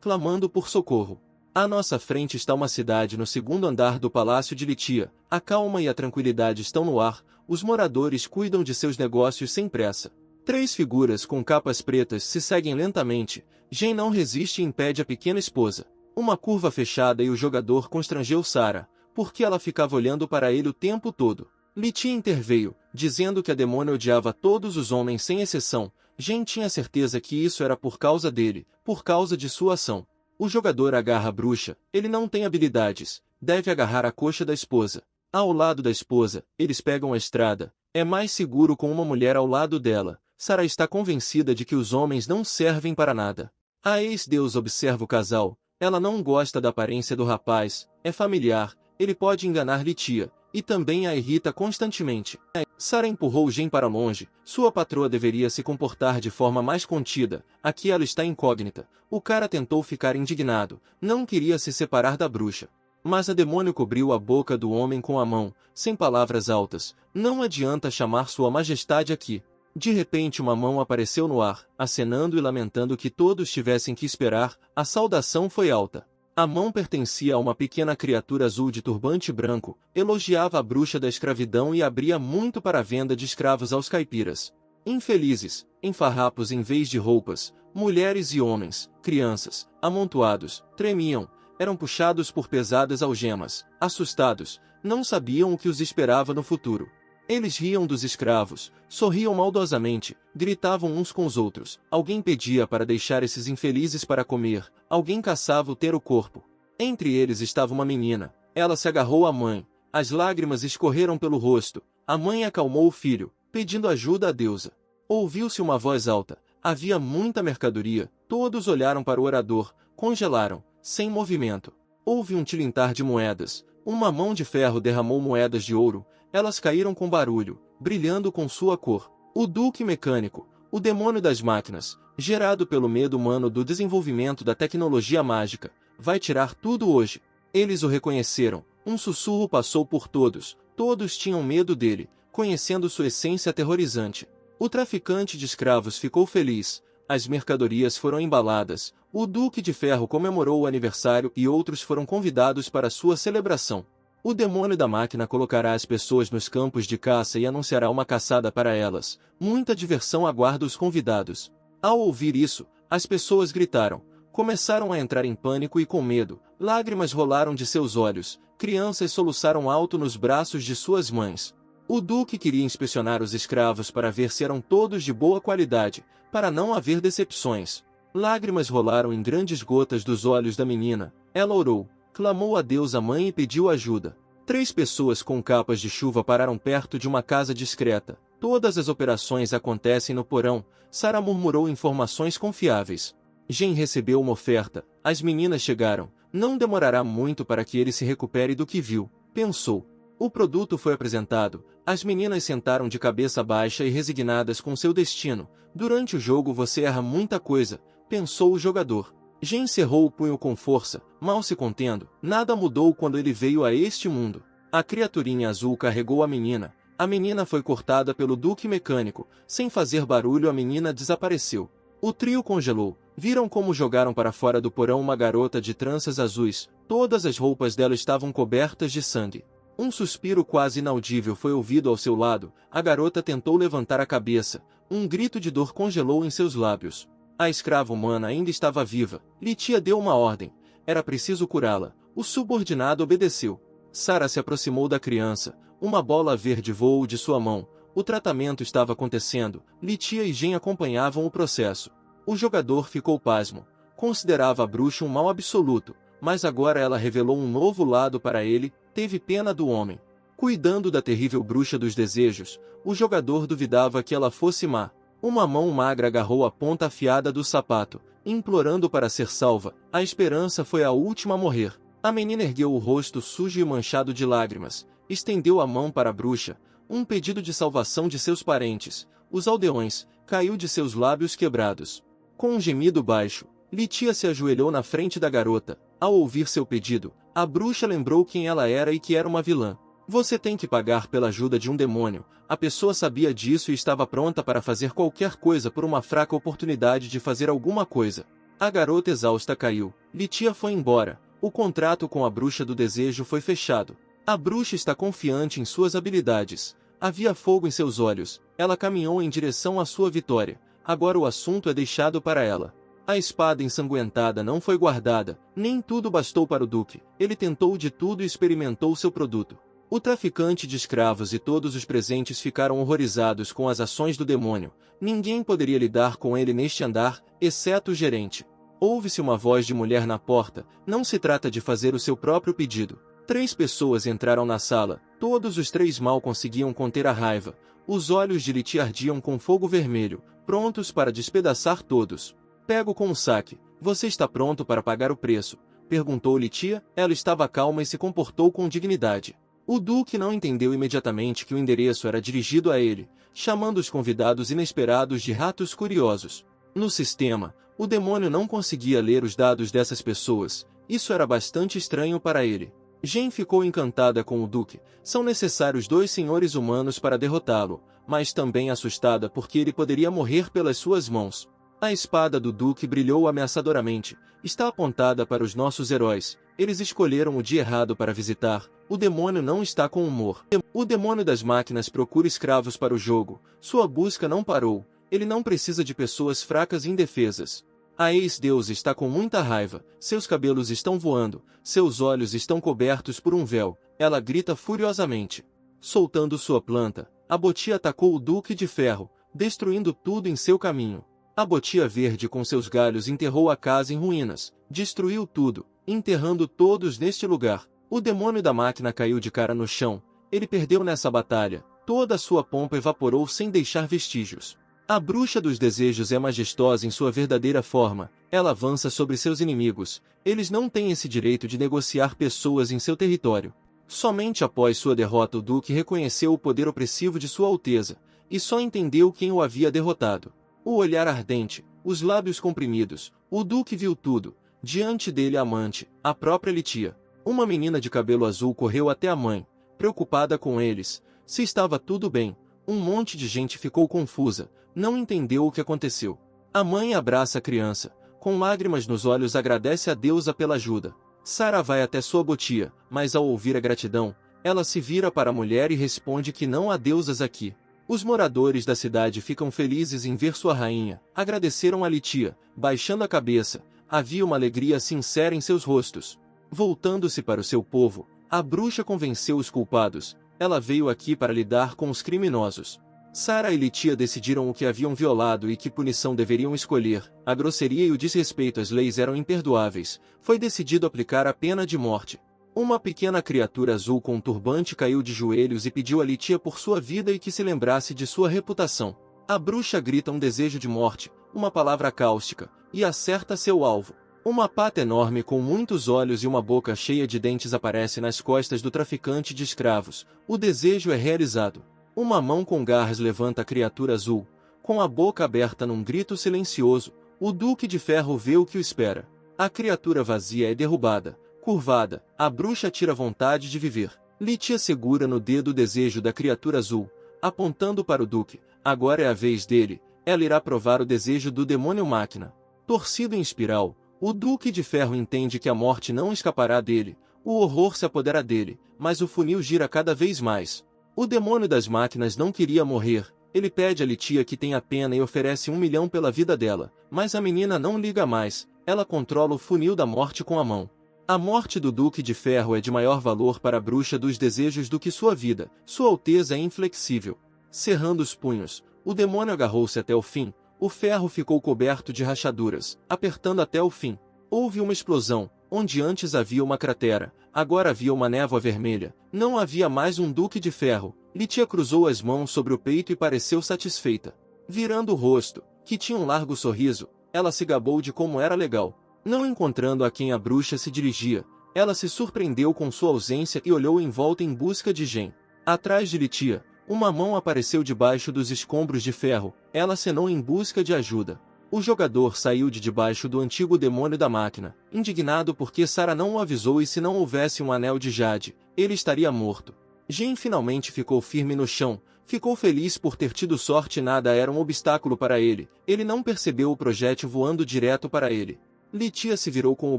clamando por socorro. À nossa frente está uma cidade no segundo andar do palácio de Litia. A calma e a tranquilidade estão no ar, os moradores cuidam de seus negócios sem pressa. 3 figuras com capas pretas se seguem lentamente. Jen não resiste e impede a pequena esposa. Uma curva fechada e o jogador constrangeu Sarah, porque ela ficava olhando para ele o tempo todo. Litia interveio, dizendo que a demônia odiava todos os homens sem exceção. Jen tinha certeza que isso era por causa dele, por causa de sua ação. O jogador agarra a bruxa, ele não tem habilidades, deve agarrar a coxa da esposa. Ao lado da esposa, eles pegam a estrada, é mais seguro com uma mulher ao lado dela. Sarah está convencida de que os homens não servem para nada. A ex-deus observa o casal, ela não gosta da aparência do rapaz, é familiar, ele pode enganar Litia, e também a irrita constantemente. Sarah empurrou Jen para longe, sua patroa deveria se comportar de forma mais contida, aqui ela está incógnita. O cara tentou ficar indignado, não queria se separar da bruxa. Mas a demônio cobriu a boca do homem com a mão, sem palavras altas, não adianta chamar sua majestade aqui. De repente uma mão apareceu no ar, acenando e lamentando que todos tivessem que esperar, a saudação foi alta. A mão pertencia a uma pequena criatura azul de turbante branco, elogiava a bruxa da escravidão e abria muito para a venda de escravos aos caipiras. Infelizes, em farrapos em vez de roupas, mulheres e homens, crianças, amontoados, tremiam, eram puxados por pesadas algemas, assustados, não sabiam o que os esperava no futuro. Eles riam dos escravos, sorriam maldosamente, gritavam uns com os outros. Alguém pedia para deixar esses infelizes para comer, alguém caçava ter o corpo. Entre eles estava uma menina. Ela se agarrou à mãe. As lágrimas escorreram pelo rosto. A mãe acalmou o filho, pedindo ajuda à deusa. Ouviu-se uma voz alta. Havia muita mercadoria. Todos olharam para o orador, congelaram, sem movimento. Houve um tilintar de moedas. Uma mão de ferro derramou moedas de ouro. Elas caíram com barulho, brilhando com sua cor. O Duque Mecânico, o demônio das máquinas, gerado pelo medo humano do desenvolvimento da tecnologia mágica, vai tirar tudo hoje. Eles o reconheceram. Um sussurro passou por todos. Todos tinham medo dele, conhecendo sua essência aterrorizante. O traficante de escravos ficou feliz. As mercadorias foram embaladas. O Duque de Ferro comemorou o aniversário e outros foram convidados para sua celebração. O demônio da máquina colocará as pessoas nos campos de caça e anunciará uma caçada para elas. Muita diversão aguarda os convidados. Ao ouvir isso, as pessoas gritaram. Começaram a entrar em pânico e com medo. Lágrimas rolaram de seus olhos. Crianças soluçaram alto nos braços de suas mães. O Duque queria inspecionar os escravos para ver se eram todos de boa qualidade, para não haver decepções. Lágrimas rolaram em grandes gotas dos olhos da menina. Ela orou, clamou a Deus a mãe e pediu ajuda. 3 pessoas com capas de chuva pararam perto de uma casa discreta. Todas as operações acontecem no porão. Sara murmurou informações confiáveis. Jen recebeu uma oferta. As meninas chegaram. Não demorará muito para que ele se recupere do que viu, pensou. O produto foi apresentado. As meninas sentaram de cabeça baixa e resignadas com seu destino. Durante o jogo você erra muita coisa, pensou o jogador. Jen cerrou o punho com força, mal se contendo. Nada mudou quando ele veio a este mundo. A criaturinha azul carregou a menina. A menina foi cortada pelo Duque Mecânico. Sem fazer barulho, a menina desapareceu. O trio congelou. Viram como jogaram para fora do porão uma garota de tranças azuis. Todas as roupas dela estavam cobertas de sangue. Um suspiro quase inaudível foi ouvido ao seu lado. A garota tentou levantar a cabeça. Um grito de dor congelou em seus lábios. A escrava humana ainda estava viva. Litia deu uma ordem. Era preciso curá-la. O subordinado obedeceu. Sara se aproximou da criança. Uma bola verde voou de sua mão. O tratamento estava acontecendo. Litia e Jen acompanhavam o processo. O jogador ficou pasmo. Considerava a bruxa um mal absoluto, mas agora ela revelou um novo lado para ele. Teve pena do homem. Cuidando da terrível bruxa dos desejos, o jogador duvidava que ela fosse má. Uma mão magra agarrou a ponta afiada do sapato, implorando para ser salva. A esperança foi a última a morrer. A menina ergueu o rosto sujo e manchado de lágrimas. Estendeu a mão para a bruxa. Um pedido de salvação de seus parentes, os aldeões, caiu de seus lábios quebrados. Com um gemido baixo, Litia se ajoelhou na frente da garota. Ao ouvir seu pedido, a bruxa lembrou quem ela era e que era uma vilã. Você tem que pagar pela ajuda de um demônio. A pessoa sabia disso e estava pronta para fazer qualquer coisa por uma fraca oportunidade de fazer alguma coisa. A garota exausta caiu. Litia foi embora. O contrato com a bruxa do desejo foi fechado. A bruxa está confiante em suas habilidades. Havia fogo em seus olhos. Ela caminhou em direção à sua vitória. Agora o assunto é deixado para ela. A espada ensanguentada não foi guardada. Nem tudo bastou para o Duque. Ele tentou de tudo e experimentou seu produto. O traficante de escravos e todos os presentes ficaram horrorizados com as ações do demônio. Ninguém poderia lidar com ele neste andar, exceto o gerente. Ouve-se uma voz de mulher na porta. Não se trata de fazer o seu próprio pedido. 3 pessoas entraram na sala. Todos os 3 mal conseguiam conter a raiva. Os olhos de Litia ardiam com fogo vermelho, prontos para despedaçar todos. Pego com o saque. Você está pronto para pagar o preço? Perguntou Litia. Ela estava calma e se comportou com dignidade. O Duque não entendeu imediatamente que o endereço era dirigido a ele, chamando os convidados inesperados de ratos curiosos. No sistema, o demônio não conseguia ler os dados dessas pessoas. Isso era bastante estranho para ele. Jen ficou encantada com o Duque. São necessários 2 senhores humanos para derrotá-lo, mas também assustada porque ele poderia morrer pelas suas mãos. A espada do Duque brilhou ameaçadoramente. Está apontada para os nossos heróis. Eles escolheram o dia errado para visitar. O demônio não está com humor. O demônio das máquinas procura escravos para o jogo. Sua busca não parou. Ele não precisa de pessoas fracas e indefesas. A ex-deusa está com muita raiva. Seus cabelos estão voando. Seus olhos estão cobertos por um véu. Ela grita furiosamente. Soltando sua planta, a Botia atacou o Duque de Ferro, destruindo tudo em seu caminho. A Botia Verde com seus galhos enterrou a casa em ruínas, destruiu tudo, enterrando todos neste lugar. O demônio da máquina caiu de cara no chão, ele perdeu nessa batalha, toda a sua pompa evaporou sem deixar vestígios. A bruxa dos desejos é majestosa em sua verdadeira forma, ela avança sobre seus inimigos, eles não têm esse direito de negociar pessoas em seu território. Somente após sua derrota o Duque reconheceu o poder opressivo de Sua Alteza, e só entendeu quem o havia derrotado. O olhar ardente, os lábios comprimidos, o Duque viu tudo, diante dele a amante, a própria Litia. Uma menina de cabelo azul correu até a mãe, preocupada com eles, se estava tudo bem. Um monte de gente ficou confusa, não entendeu o que aconteceu. A mãe abraça a criança, com lágrimas nos olhos agradece a deusa pela ajuda. Sara vai até sua Botia, mas ao ouvir a gratidão, ela se vira para a mulher e responde que não há deusas aqui. Os moradores da cidade ficam felizes em ver sua rainha, agradeceram a Litia, baixando a cabeça, havia uma alegria sincera em seus rostos. Voltando-se para o seu povo, a bruxa convenceu os culpados, ela veio aqui para lidar com os criminosos. Sara e Litia decidiram o que haviam violado e que punição deveriam escolher. A grosseria e o desrespeito às leis eram imperdoáveis. Foi decidido aplicar a pena de morte. Uma pequena criatura azul com um turbante caiu de joelhos e pediu a Litia por sua vida e que se lembrasse de sua reputação. A bruxa grita um desejo de morte, uma palavra cáustica, e acerta seu alvo. Uma pata enorme com muitos olhos e uma boca cheia de dentes aparece nas costas do traficante de escravos. O desejo é realizado. Uma mão com garras levanta a criatura azul, com a boca aberta num grito silencioso. O Duque de Ferro vê o que o espera. A criatura vazia é derrubada, curvada, a bruxa tira vontade de viver. Litia segura no dedo o desejo da criatura azul, apontando para o Duque. Agora é a vez dele, ela irá provar o desejo do demônio máquina. Torcido em espiral, o Duque de Ferro entende que a morte não escapará dele, o horror se apodera dele, mas o funil gira cada vez mais. O demônio das máquinas não queria morrer, ele pede a Litia que tenha pena e oferece 1 milhão pela vida dela, mas a menina não liga mais, ela controla o funil da morte com a mão. A morte do Duque de Ferro é de maior valor para a bruxa dos desejos do que sua vida, Sua Alteza é inflexível. Cerrando os punhos, o demônio agarrou-se até o fim, o ferro ficou coberto de rachaduras, apertando até o fim. Houve uma explosão, onde antes havia uma cratera, agora havia uma névoa vermelha, não havia mais um Duque de Ferro. Litia cruzou as mãos sobre o peito e pareceu satisfeita. Virando o rosto, que tinha um largo sorriso, ela se gabou de como era legal. Não encontrando a quem a bruxa se dirigia, ela se surpreendeu com sua ausência e olhou em volta em busca de Jen. Atrás de Litia, uma mão apareceu debaixo dos escombros de ferro, ela acenou em busca de ajuda. O jogador saiu de debaixo do antigo demônio da máquina, indignado porque Sara não o avisou e se não houvesse um anel de jade, ele estaria morto. Jen finalmente ficou firme no chão, ficou feliz por ter tido sorte e nada era um obstáculo para ele, ele não percebeu o projétil voando direto para ele. Litia se virou com o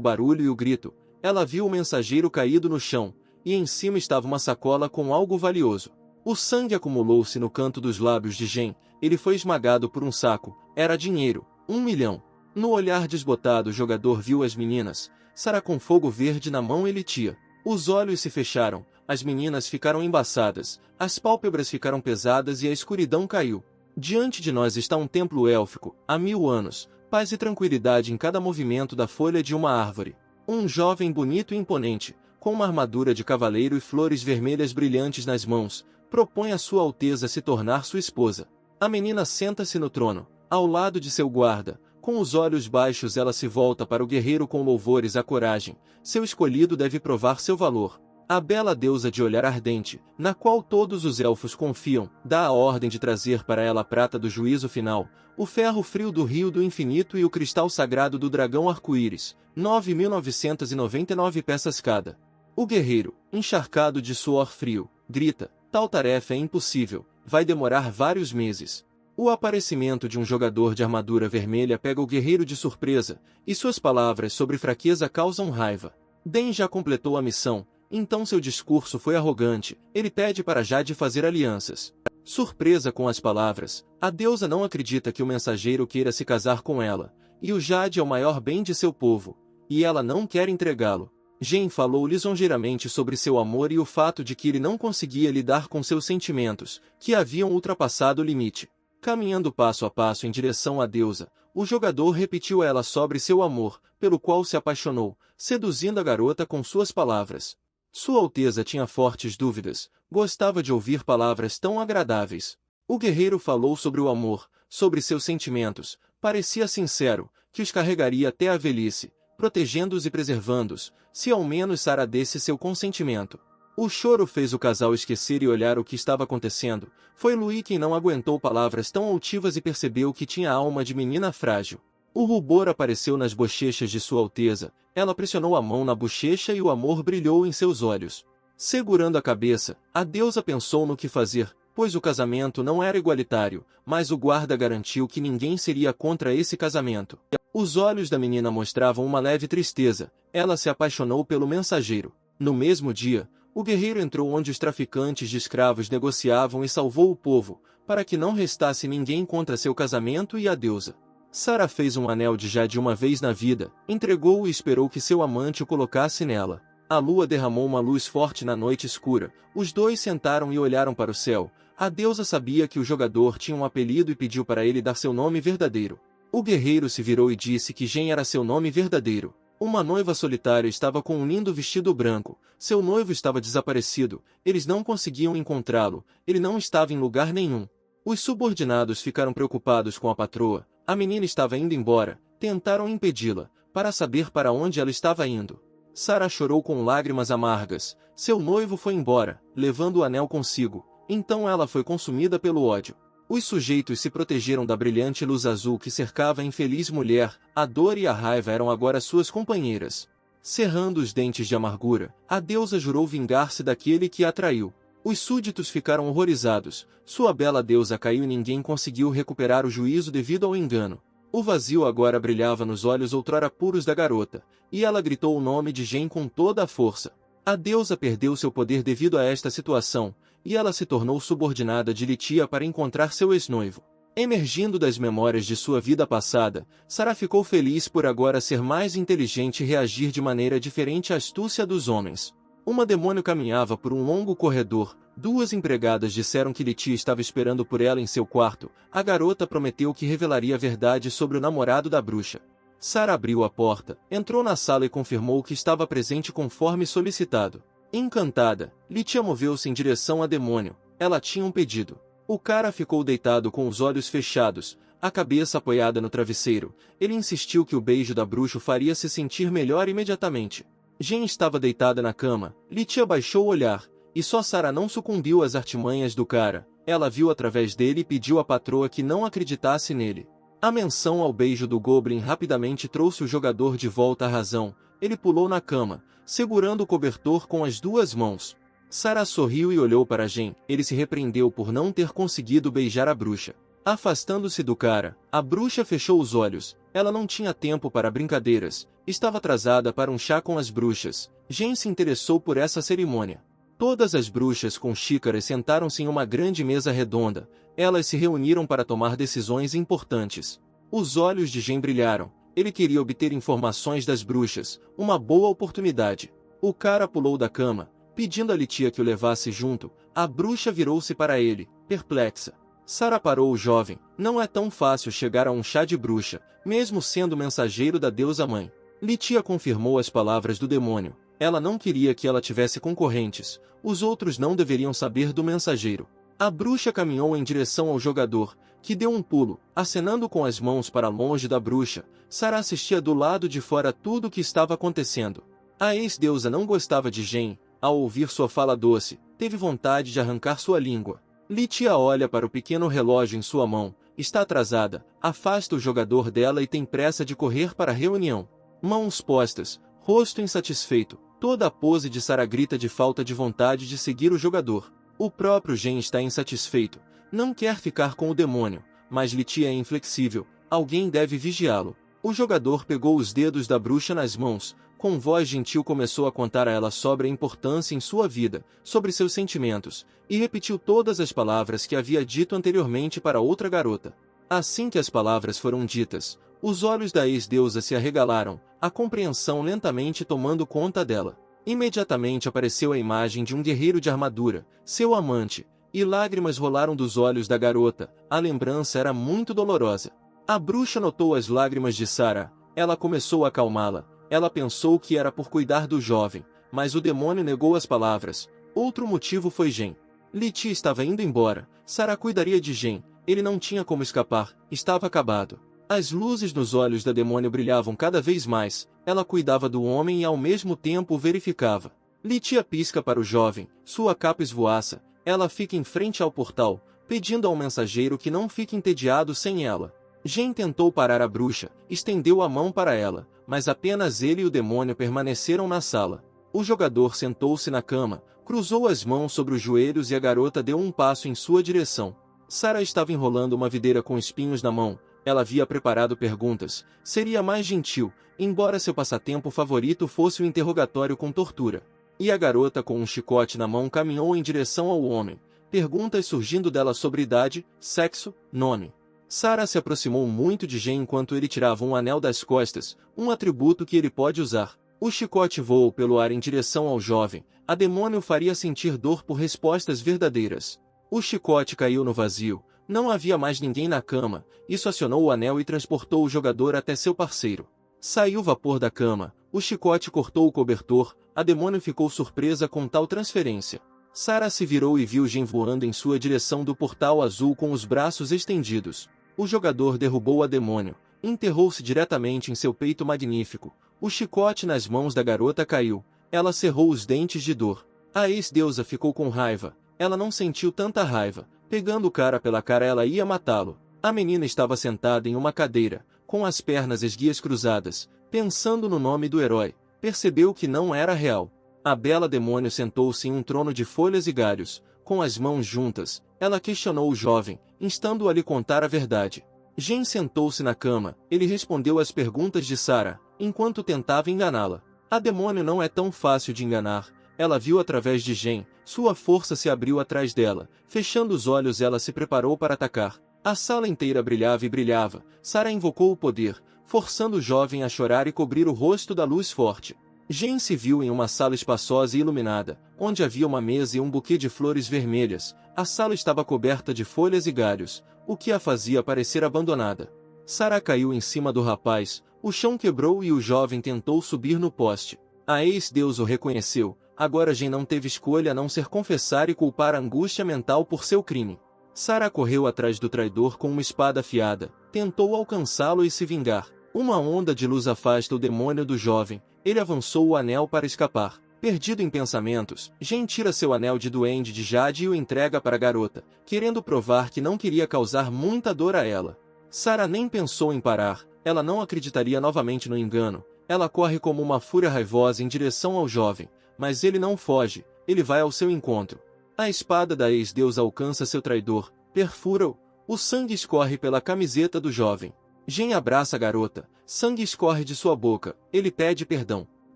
barulho e o grito, ela viu o mensageiro caído no chão, e em cima estava uma sacola com algo valioso. O sangue acumulou-se no canto dos lábios de Jen, ele foi esmagado por um saco, era dinheiro. 1 milhão. No olhar desbotado o jogador viu as meninas, Sara com fogo verde na mão e Litia. Os olhos se fecharam, as meninas ficaram embaçadas, as pálpebras ficaram pesadas e a escuridão caiu. Diante de nós está um templo élfico, há 1000 anos, paz e tranquilidade em cada movimento da folha de uma árvore. Um jovem bonito e imponente, com uma armadura de cavaleiro e flores vermelhas brilhantes nas mãos, propõe a Sua Alteza se tornar sua esposa. A menina senta-se no trono, ao lado de seu guarda, com os olhos baixos ela se volta para o guerreiro com louvores à coragem, seu escolhido deve provar seu valor. A bela deusa de olhar ardente, na qual todos os elfos confiam, dá a ordem de trazer para ela a prata do juízo final, o ferro frio do rio do infinito e o cristal sagrado do dragão arco-íris, 9.999 peças cada. O guerreiro, encharcado de suor frio, grita, tal tarefa é impossível, vai demorar vários meses. O aparecimento de um jogador de armadura vermelha pega o guerreiro de surpresa, e suas palavras sobre fraqueza causam raiva. Den já completou a missão, então seu discurso foi arrogante, ele pede para Jade fazer alianças. Surpresa com as palavras, a deusa não acredita que o mensageiro queira se casar com ela, e o Jade é o maior bem de seu povo, e ela não quer entregá-lo. Jen falou lisonjeiramente sobre seu amor e o fato de que ele não conseguia lidar com seus sentimentos, que haviam ultrapassado o limite. Caminhando passo a passo em direção à deusa, o jogador repetiu a ela sobre seu amor, pelo qual se apaixonou, seduzindo a garota com suas palavras. Sua Alteza tinha fortes dúvidas, gostava de ouvir palavras tão agradáveis. O guerreiro falou sobre o amor, sobre seus sentimentos, parecia sincero, que os carregaria até a velhice, protegendo-os e preservando-os, se ao menos Sarah desse seu consentimento. O choro fez o casal esquecer e olhar o que estava acontecendo. Foi Louis quem não aguentou palavras tão altivas e percebeu que tinha a alma de menina frágil. O rubor apareceu nas bochechas de Sua Alteza, ela pressionou a mão na bochecha e o amor brilhou em seus olhos. Segurando a cabeça, a deusa pensou no que fazer, pois o casamento não era igualitário, mas o guarda garantiu que ninguém seria contra esse casamento. Os olhos da menina mostravam uma leve tristeza, ela se apaixonou pelo mensageiro. No mesmo dia, o guerreiro entrou onde os traficantes de escravos negociavam e salvou o povo, para que não restasse ninguém contra seu casamento e a deusa. Sarah fez um anel de já de uma vez na vida, entregou-o e esperou que seu amante o colocasse nela. A lua derramou uma luz forte na noite escura, os dois sentaram e olharam para o céu. A deusa sabia que o jogador tinha um apelido e pediu para ele dar seu nome verdadeiro. O guerreiro se virou e disse que Jen era seu nome verdadeiro. Uma noiva solitária estava com um lindo vestido branco, seu noivo estava desaparecido, eles não conseguiam encontrá-lo, ele não estava em lugar nenhum. Os subordinados ficaram preocupados com a patroa, a menina estava indo embora, tentaram impedi-la, para saber para onde ela estava indo. Sarah chorou com lágrimas amargas, seu noivo foi embora, levando o anel consigo, então ela foi consumida pelo ódio. Os sujeitos se protegeram da brilhante luz azul que cercava a infeliz mulher, a dor e a raiva eram agora suas companheiras. Cerrando os dentes de amargura, a deusa jurou vingar-se daquele que a traiu. Os súditos ficaram horrorizados, sua bela deusa caiu e ninguém conseguiu recuperar o juízo devido ao engano. O vazio agora brilhava nos olhos outrora puros da garota, e ela gritou o nome de Jen com toda a força. A deusa perdeu seu poder devido a esta situação, e ela se tornou subordinada de Litia para encontrar seu ex-noivo. Emergindo das memórias de sua vida passada, Sarah ficou feliz por agora ser mais inteligente e reagir de maneira diferente à astúcia dos homens. Uma demônio caminhava por um longo corredor, duas empregadas disseram que Litia estava esperando por ela em seu quarto, a garota prometeu que revelaria a verdade sobre o namorado da bruxa. Sarah abriu a porta, entrou na sala e confirmou que estava presente conforme solicitado. Encantada, Litia moveu-se em direção a demônio, ela tinha um pedido. O cara ficou deitado com os olhos fechados, a cabeça apoiada no travesseiro, ele insistiu que o beijo da bruxa o faria se sentir melhor imediatamente. Jen estava deitada na cama, Litia baixou o olhar, e só Sarah não sucumbiu às artimanhas do cara, ela viu através dele e pediu à patroa que não acreditasse nele. A menção ao beijo do Goblin rapidamente trouxe o jogador de volta à razão, ele pulou na cama, segurando o cobertor com as duas mãos. Sarah sorriu e olhou para Jen, ele se repreendeu por não ter conseguido beijar a bruxa. Afastando-se do cara, a bruxa fechou os olhos, ela não tinha tempo para brincadeiras, estava atrasada para um chá com as bruxas. Jen se interessou por essa cerimônia. Todas as bruxas com xícaras sentaram-se em uma grande mesa redonda, elas se reuniram para tomar decisões importantes. Os olhos de Jen brilharam, ele queria obter informações das bruxas, uma boa oportunidade. O cara pulou da cama, pedindo a Litia que o levasse junto, a bruxa virou-se para ele, perplexa. Sarah parou o jovem, não é tão fácil chegar a um chá de bruxa, mesmo sendo mensageiro da deusa mãe. Litia confirmou as palavras do demônio, ela não queria que ela tivesse concorrentes, os outros não deveriam saber do mensageiro. A bruxa caminhou em direção ao jogador, que deu um pulo, acenando com as mãos para longe da bruxa. Sarah assistia do lado de fora tudo o que estava acontecendo. A ex-deusa não gostava de Jen, ao ouvir sua fala doce, teve vontade de arrancar sua língua. Litia olha para o pequeno relógio em sua mão, está atrasada, afasta o jogador dela e tem pressa de correr para a reunião. Mãos postas, rosto insatisfeito, toda a pose de Sarah grita de falta de vontade de seguir o jogador. O próprio Jen está insatisfeito, não quer ficar com o demônio, mas Litia é inflexível, alguém deve vigiá-lo. O jogador pegou os dedos da bruxa nas mãos, com voz gentil começou a contar a ela sobre a importância em sua vida, sobre seus sentimentos, e repetiu todas as palavras que havia dito anteriormente para outra garota. Assim que as palavras foram ditas, Os olhos da ex-deusa se arregalaram, a compreensão lentamente tomando conta dela. Imediatamente apareceu a imagem de um guerreiro de armadura, seu amante, e lágrimas rolaram dos olhos da garota. A lembrança era muito dolorosa. A bruxa notou as lágrimas de Sarah. Ela começou a acalmá-la. Ela pensou que era por cuidar do jovem, mas o demônio negou as palavras. Outro motivo foi Jen. Liti estava indo embora. Sarah cuidaria de Jen. Ele não tinha como escapar. Estava acabado. As luzes nos olhos da demônio brilhavam cada vez mais. Ela cuidava do homem e ao mesmo tempo o verificava. Litia pisca para o jovem. Sua capa esvoaça. Ela fica em frente ao portal, pedindo ao mensageiro que não fique entediado sem ela. Jen tentou parar a bruxa, estendeu a mão para ela, mas apenas ele e o demônio permaneceram na sala. O jogador sentou-se na cama, cruzou as mãos sobre os joelhos e a garota deu um passo em sua direção. Sarah estava enrolando uma videira com espinhos na mão. Ela havia preparado perguntas. Seria mais gentil, embora seu passatempo favorito fosse o interrogatório com tortura. E a garota com um chicote na mão caminhou em direção ao homem. Perguntas surgindo dela sobre idade, sexo, nome. Sarah se aproximou muito de Jen enquanto ele tirava um anel das costas, um atributo que ele pode usar. O chicote voou pelo ar em direção ao jovem. A demônio faria sentir dor por respostas verdadeiras. O chicote caiu no vazio. Não havia mais ninguém na cama. Isso acionou o anel e transportou o jogador até seu parceiro. Saiu vapor da cama. O chicote cortou o cobertor. A demônio ficou surpresa com tal transferência. Sarah se virou e viu Jen voando em sua direção do portal azul com os braços estendidos. O jogador derrubou a demônio. Enterrou-se diretamente em seu peito magnífico. O chicote nas mãos da garota caiu. Ela cerrou os dentes de dor. A ex-deusa ficou com raiva. Ela não sentiu tanta raiva. Pegando o cara pela cara, ela ia matá-lo. A menina estava sentada em uma cadeira, com as pernas esguias cruzadas, pensando no nome do herói. Percebeu que não era real. A bela demônio sentou-se em um trono de folhas e galhos, com as mãos juntas. Ela questionou o jovem, instando-o a lhe contar a verdade. Jen sentou-se na cama. Ele respondeu às perguntas de Sarah, enquanto tentava enganá-la. A demônio não é tão fácil de enganar. Ela viu através de Jen. Sua força se abriu atrás dela. Fechando os olhos, ela se preparou para atacar. A sala inteira brilhava e brilhava. Sarah invocou o poder, forçando o jovem a chorar e cobrir o rosto da luz forte. Jen se viu em uma sala espaçosa e iluminada, onde havia uma mesa e um buquê de flores vermelhas. A sala estava coberta de folhas e galhos, o que a fazia parecer abandonada. Sarah caiu em cima do rapaz, o chão quebrou e o jovem tentou subir no poste. A ex-deus o reconheceu. Agora Jen não teve escolha a não ser confessar e culpar a angústia mental por seu crime. Sarah correu atrás do traidor com uma espada afiada, tentou alcançá-lo e se vingar. Uma onda de luz afasta o demônio do jovem. Ele avançou o anel para escapar. Perdido em pensamentos, Jen tira seu anel de duende de Jade e o entrega para a garota, querendo provar que não queria causar muita dor a ela. Sarah nem pensou em parar. Ela não acreditaria novamente no engano. Ela corre como uma fúria raivosa em direção ao jovem, mas ele não foge. Ele vai ao seu encontro. A espada da ex-deus alcança seu traidor, perfura-o. O sangue escorre pela camiseta do jovem. Jen abraça a garota. Sangue escorre de sua boca. Ele pede perdão.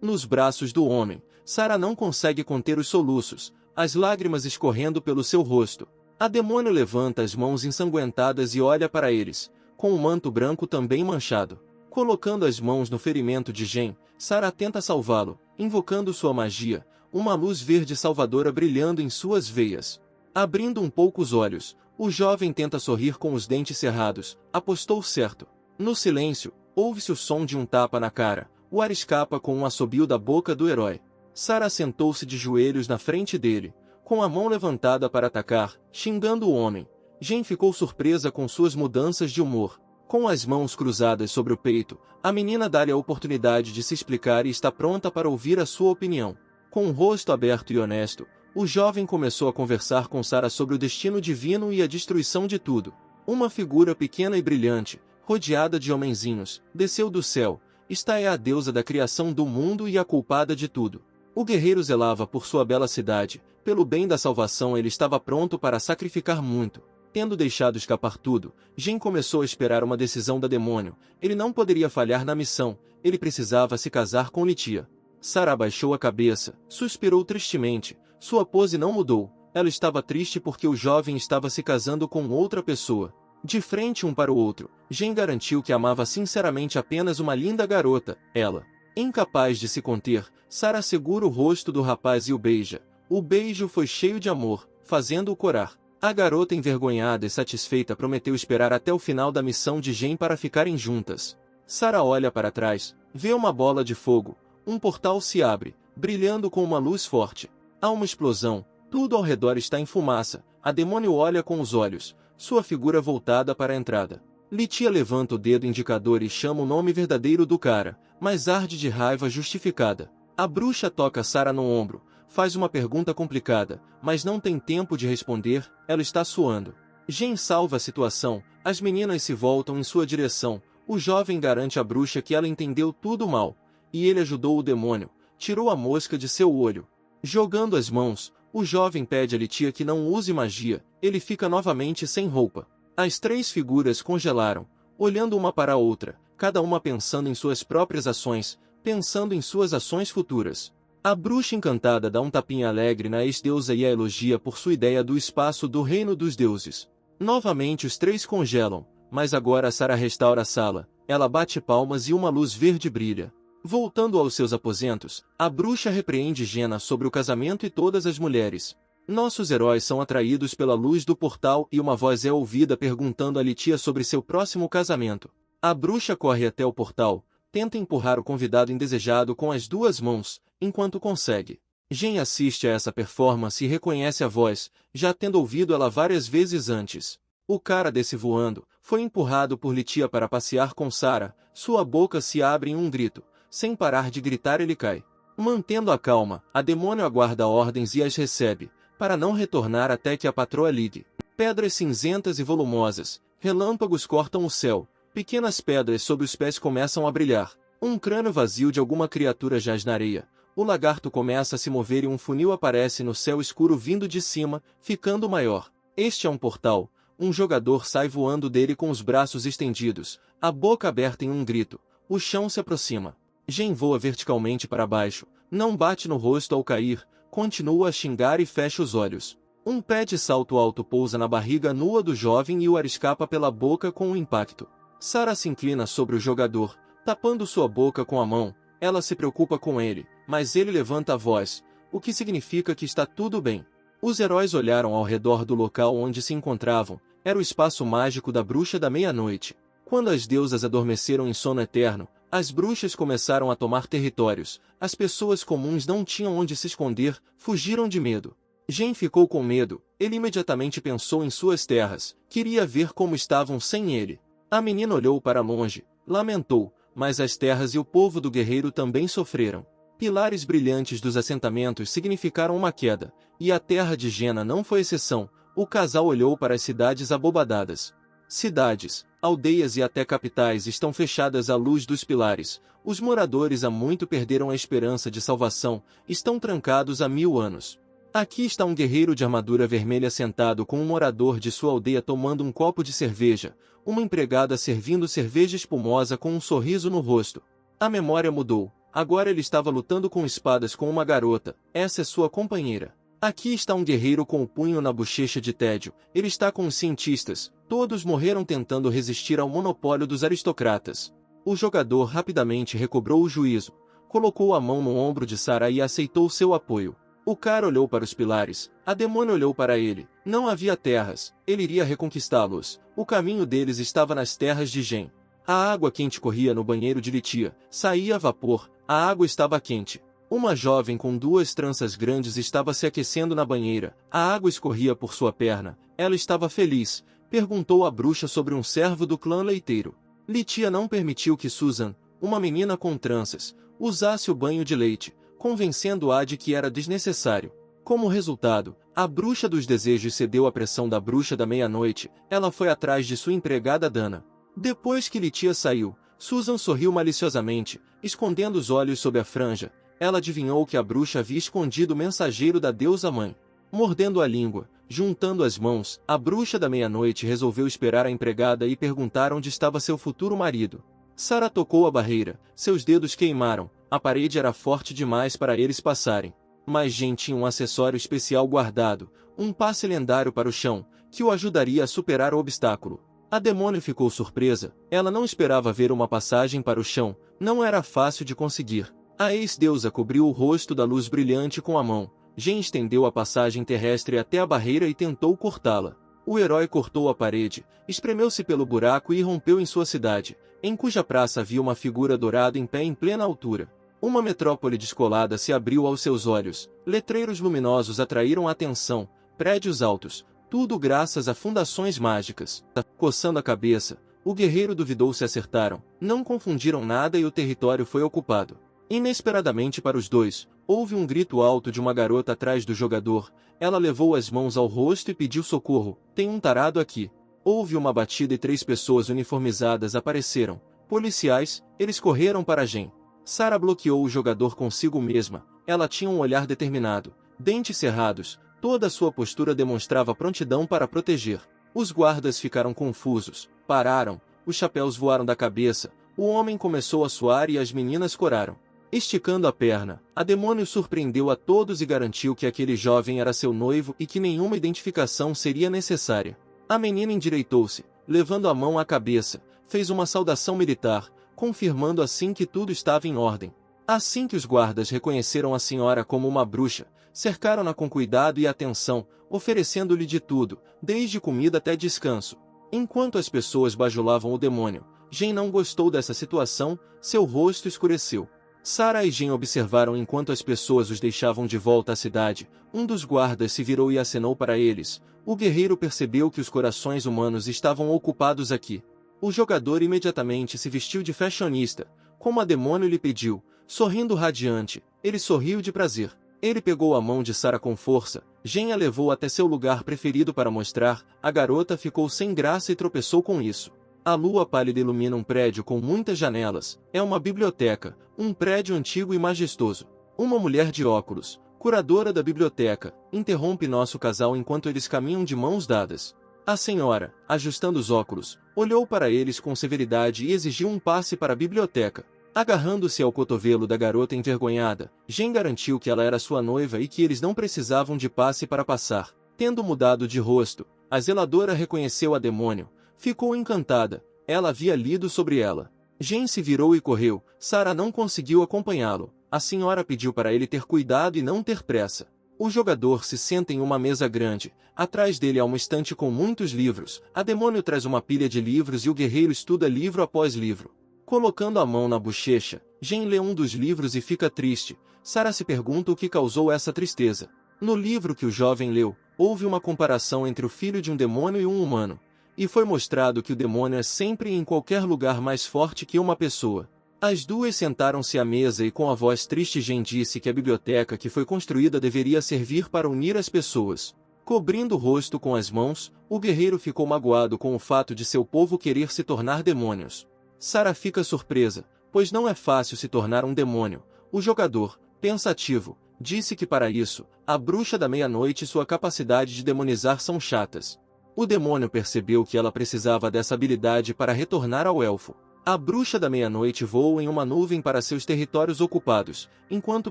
Nos braços do homem, Sarah não consegue conter os soluços, as lágrimas escorrendo pelo seu rosto. A demônio levanta as mãos ensanguentadas e olha para eles, com o manto branco também manchado. Colocando as mãos no ferimento de Jen, Sarah tenta salvá-lo, invocando sua magia, uma luz verde salvadora brilhando em suas veias. Abrindo um pouco os olhos, o jovem tenta sorrir com os dentes cerrados. Apostou certo. No silêncio, ouve-se o som de um tapa na cara. O ar escapa com um assobio da boca do herói. Sarah sentou-se de joelhos na frente dele, com a mão levantada para atacar, xingando o homem. Jen ficou surpresa com suas mudanças de humor. Com as mãos cruzadas sobre o peito, a menina dá-lhe a oportunidade de se explicar e está pronta para ouvir a sua opinião. Com o rosto aberto e honesto, o jovem começou a conversar com Sarah sobre o destino divino e a destruição de tudo. Uma figura pequena e brilhante, rodeada de homenzinhos, desceu do céu. Esta é a deusa da criação do mundo e a culpada de tudo. O guerreiro zelava por sua bela cidade. Pelo bem da salvação ele estava pronto para sacrificar muito. Tendo deixado escapar tudo, Jen começou a esperar uma decisão da demônio. Ele não poderia falhar na missão. Ele precisava se casar com Litia. Sarah baixou a cabeça, suspirou tristemente. Sua pose não mudou. Ela estava triste porque o jovem estava se casando com outra pessoa. De frente um para o outro, Jen garantiu que amava sinceramente apenas uma linda garota, ela. Incapaz de se conter, Sarah segura o rosto do rapaz e o beija. O beijo foi cheio de amor, fazendo-o corar. A garota envergonhada e satisfeita prometeu esperar até o final da missão de Jen para ficarem juntas. Sarah olha para trás, vê uma bola de fogo, um portal se abre, brilhando com uma luz forte. Há uma explosão, tudo ao redor está em fumaça, a demônio olha com os olhos, sua figura voltada para a entrada. Litia levanta o dedo indicador e chama o nome verdadeiro do cara, mas arde de raiva justificada. A bruxa toca Sarah no ombro, faz uma pergunta complicada, mas não tem tempo de responder, ela está suando. Jen salva a situação, as meninas se voltam em sua direção, o jovem garante à bruxa que ela entendeu tudo mal, e ele ajudou o demônio, tirou a mosca de seu olho. Jogando as mãos, o jovem pede a Litia que não use magia, ele fica novamente sem roupa. As três figuras congelaram, olhando uma para a outra, cada uma pensando em suas próprias ações, pensando em suas ações futuras. A bruxa encantada dá um tapinha alegre na ex-deusa e a elogia por sua ideia do espaço do reino dos deuses. Novamente os três congelam, mas agora Sarah restaura a sala, ela bate palmas e uma luz verde brilha. Voltando aos seus aposentos, a bruxa repreende Jenna sobre o casamento e todas as mulheres. Nossos heróis são atraídos pela luz do portal e uma voz é ouvida perguntando a Litia sobre seu próximo casamento. A bruxa corre até o portal, tenta empurrar o convidado indesejado com as duas mãos, enquanto consegue. Jen assiste a essa performance e reconhece a voz, já tendo ouvido ela várias vezes antes. O cara desce voando, foi empurrado por Litia para passear com Sarah, sua boca se abre em um grito. Sem parar de gritar ele cai. Mantendo a calma, a demônio aguarda ordens e as recebe, para não retornar até que a patroa ligue. Pedras cinzentas e volumosas, relâmpagos cortam o céu, pequenas pedras sob os pés começam a brilhar. Um crânio vazio de alguma criatura jaz na areia. O lagarto começa a se mover e um funil aparece no céu escuro vindo de cima, ficando maior. Este é um portal. Um jogador sai voando dele com os braços estendidos, a boca aberta em um grito. O chão se aproxima. Jen voa verticalmente para baixo, não bate no rosto ao cair, continua a xingar e fecha os olhos. Um pé de salto alto pousa na barriga nua do jovem e o ar escapa pela boca com o impacto. Sarah se inclina sobre o jogador, tapando sua boca com a mão, ela se preocupa com ele, mas ele levanta a voz, o que significa que está tudo bem. Os heróis olharam ao redor do local onde se encontravam, era o espaço mágico da bruxa da meia-noite. Quando as deusas adormeceram em sono eterno, as bruxas começaram a tomar territórios, as pessoas comuns não tinham onde se esconder, fugiram de medo. Jen ficou com medo, ele imediatamente pensou em suas terras, queria ver como estavam sem ele. A menina olhou para longe, lamentou, mas as terras e o povo do guerreiro também sofreram. Pilares brilhantes dos assentamentos significaram uma queda, e a terra de Jenna não foi exceção, o casal olhou para as cidades abobadadas. Cidades, aldeias e até capitais estão fechadas à luz dos pilares, os moradores há muito perderam a esperança de salvação, estão trancados há 1000 anos. Aqui está um guerreiro de armadura vermelha sentado com um morador de sua aldeia tomando um copo de cerveja, uma empregada servindo cerveja espumosa com um sorriso no rosto. A memória mudou, agora ele estava lutando com espadas com uma garota, essa é sua companheira. Aqui está um guerreiro com o punho na bochecha de tédio, ele está com os cientistas, todos morreram tentando resistir ao monopólio dos aristocratas. O jogador rapidamente recobrou o juízo, colocou a mão no ombro de Sarah e aceitou seu apoio. O cara olhou para os pilares, a demônio olhou para ele, não havia terras, ele iria reconquistá-los, o caminho deles estava nas terras de Jen. A água quente corria no banheiro de Litia, saía vapor, a água estava quente. Uma jovem com 2 tranças grandes estava se aquecendo na banheira, a água escorria por sua perna, ela estava feliz, perguntou à bruxa sobre um servo do clã leiteiro. Litia não permitiu que Susan, uma menina com tranças, usasse o banho de leite, convencendo-a de que era desnecessário. Como resultado, a bruxa dos desejos cedeu à pressão da bruxa da meia-noite, ela foi atrás de sua empregada Dana. Depois que Litia saiu, Susan sorriu maliciosamente, escondendo os olhos sob a franja. Ela adivinhou que a bruxa havia escondido o mensageiro da deusa-mãe. Mordendo a língua, juntando as mãos, a bruxa da meia-noite resolveu esperar a empregada e perguntar onde estava seu futuro marido. Sarah tocou a barreira, seus dedos queimaram, a parede era forte demais para eles passarem. Mas Jen tinha um acessório especial guardado, um passe lendário para o chão, que o ajudaria a superar o obstáculo. A demônio ficou surpresa, ela não esperava ver uma passagem para o chão, não era fácil de conseguir. A ex-deusa cobriu o rosto da luz brilhante com a mão. Jen estendeu a passagem terrestre até a barreira e tentou cortá-la. O herói cortou a parede, espremeu-se pelo buraco e rompeu em sua cidade, em cuja praça havia uma figura dourada em pé em plena altura. Uma metrópole descolada se abriu aos seus olhos, letreiros luminosos atraíram a atenção, prédios altos, tudo graças a fundações mágicas. Coçando a cabeça, o guerreiro duvidou se acertaram, não confundiram nada e o território foi ocupado. Inesperadamente para os dois, houve um grito alto de uma garota atrás do jogador. Ela levou as mãos ao rosto e pediu socorro. Tem um tarado aqui. Houve uma batida e 3 pessoas uniformizadas apareceram. Policiais, eles correram para Jen. Sarah bloqueou o jogador consigo mesma. Ela tinha um olhar determinado, dentes cerrados, toda a sua postura demonstrava prontidão para proteger. Os guardas ficaram confusos, pararam, os chapéus voaram da cabeça, o homem começou a suar e as meninas coraram. Esticando a perna, a demônio surpreendeu a todos e garantiu que aquele jovem era seu noivo e que nenhuma identificação seria necessária. A menina endireitou-se, levando a mão à cabeça, fez uma saudação militar, confirmando assim que tudo estava em ordem. Assim que os guardas reconheceram a senhora como uma bruxa, cercaram-na com cuidado e atenção, oferecendo-lhe de tudo, desde comida até descanso. Enquanto as pessoas bajulavam o demônio, Jen não gostou dessa situação, seu rosto escureceu. Sarah e Jen observaram enquanto as pessoas os deixavam de volta à cidade. Um dos guardas se virou e acenou para eles. O guerreiro percebeu que os corações humanos estavam ocupados aqui. O jogador imediatamente se vestiu de fashionista, como a demônio lhe pediu, sorrindo radiante. Ele sorriu de prazer. Ele pegou a mão de Sarah com força. Jen a levou até seu lugar preferido para mostrar. A garota ficou sem graça e tropeçou com isso. A lua pálida ilumina um prédio com muitas janelas. É uma biblioteca, um prédio antigo e majestoso. Uma mulher de óculos, curadora da biblioteca, interrompe nosso casal enquanto eles caminham de mãos dadas. A senhora, ajustando os óculos, olhou para eles com severidade e exigiu um passe para a biblioteca. Agarrando-se ao cotovelo da garota envergonhada, Jen garantiu que ela era sua noiva e que eles não precisavam de passe para passar. Tendo mudado de rosto, a zeladora reconheceu a demônio. Ficou encantada, ela havia lido sobre ela. Jen se virou e correu, Sarah não conseguiu acompanhá-lo. A senhora pediu para ele ter cuidado e não ter pressa. O jogador se senta em uma mesa grande, atrás dele há uma estante com muitos livros, a demônio traz uma pilha de livros e o guerreiro estuda livro após livro. Colocando a mão na bochecha, Jen lê um dos livros e fica triste. Sarah se pergunta o que causou essa tristeza. No livro que o jovem leu, houve uma comparação entre o filho de um demônio e um humano. E foi mostrado que o demônio é sempre e em qualquer lugar mais forte que uma pessoa. As duas sentaram-se à mesa e com a voz triste Jen disse que a biblioteca que foi construída deveria servir para unir as pessoas. Cobrindo o rosto com as mãos, o guerreiro ficou magoado com o fato de seu povo querer se tornar demônios. Sarah fica surpresa, pois não é fácil se tornar um demônio. O jogador, pensativo, disse que para isso, a bruxa da meia-noite e sua capacidade de demonizar são chatas. O demônio percebeu que ela precisava dessa habilidade para retornar ao elfo. A bruxa da meia-noite voou em uma nuvem para seus territórios ocupados, enquanto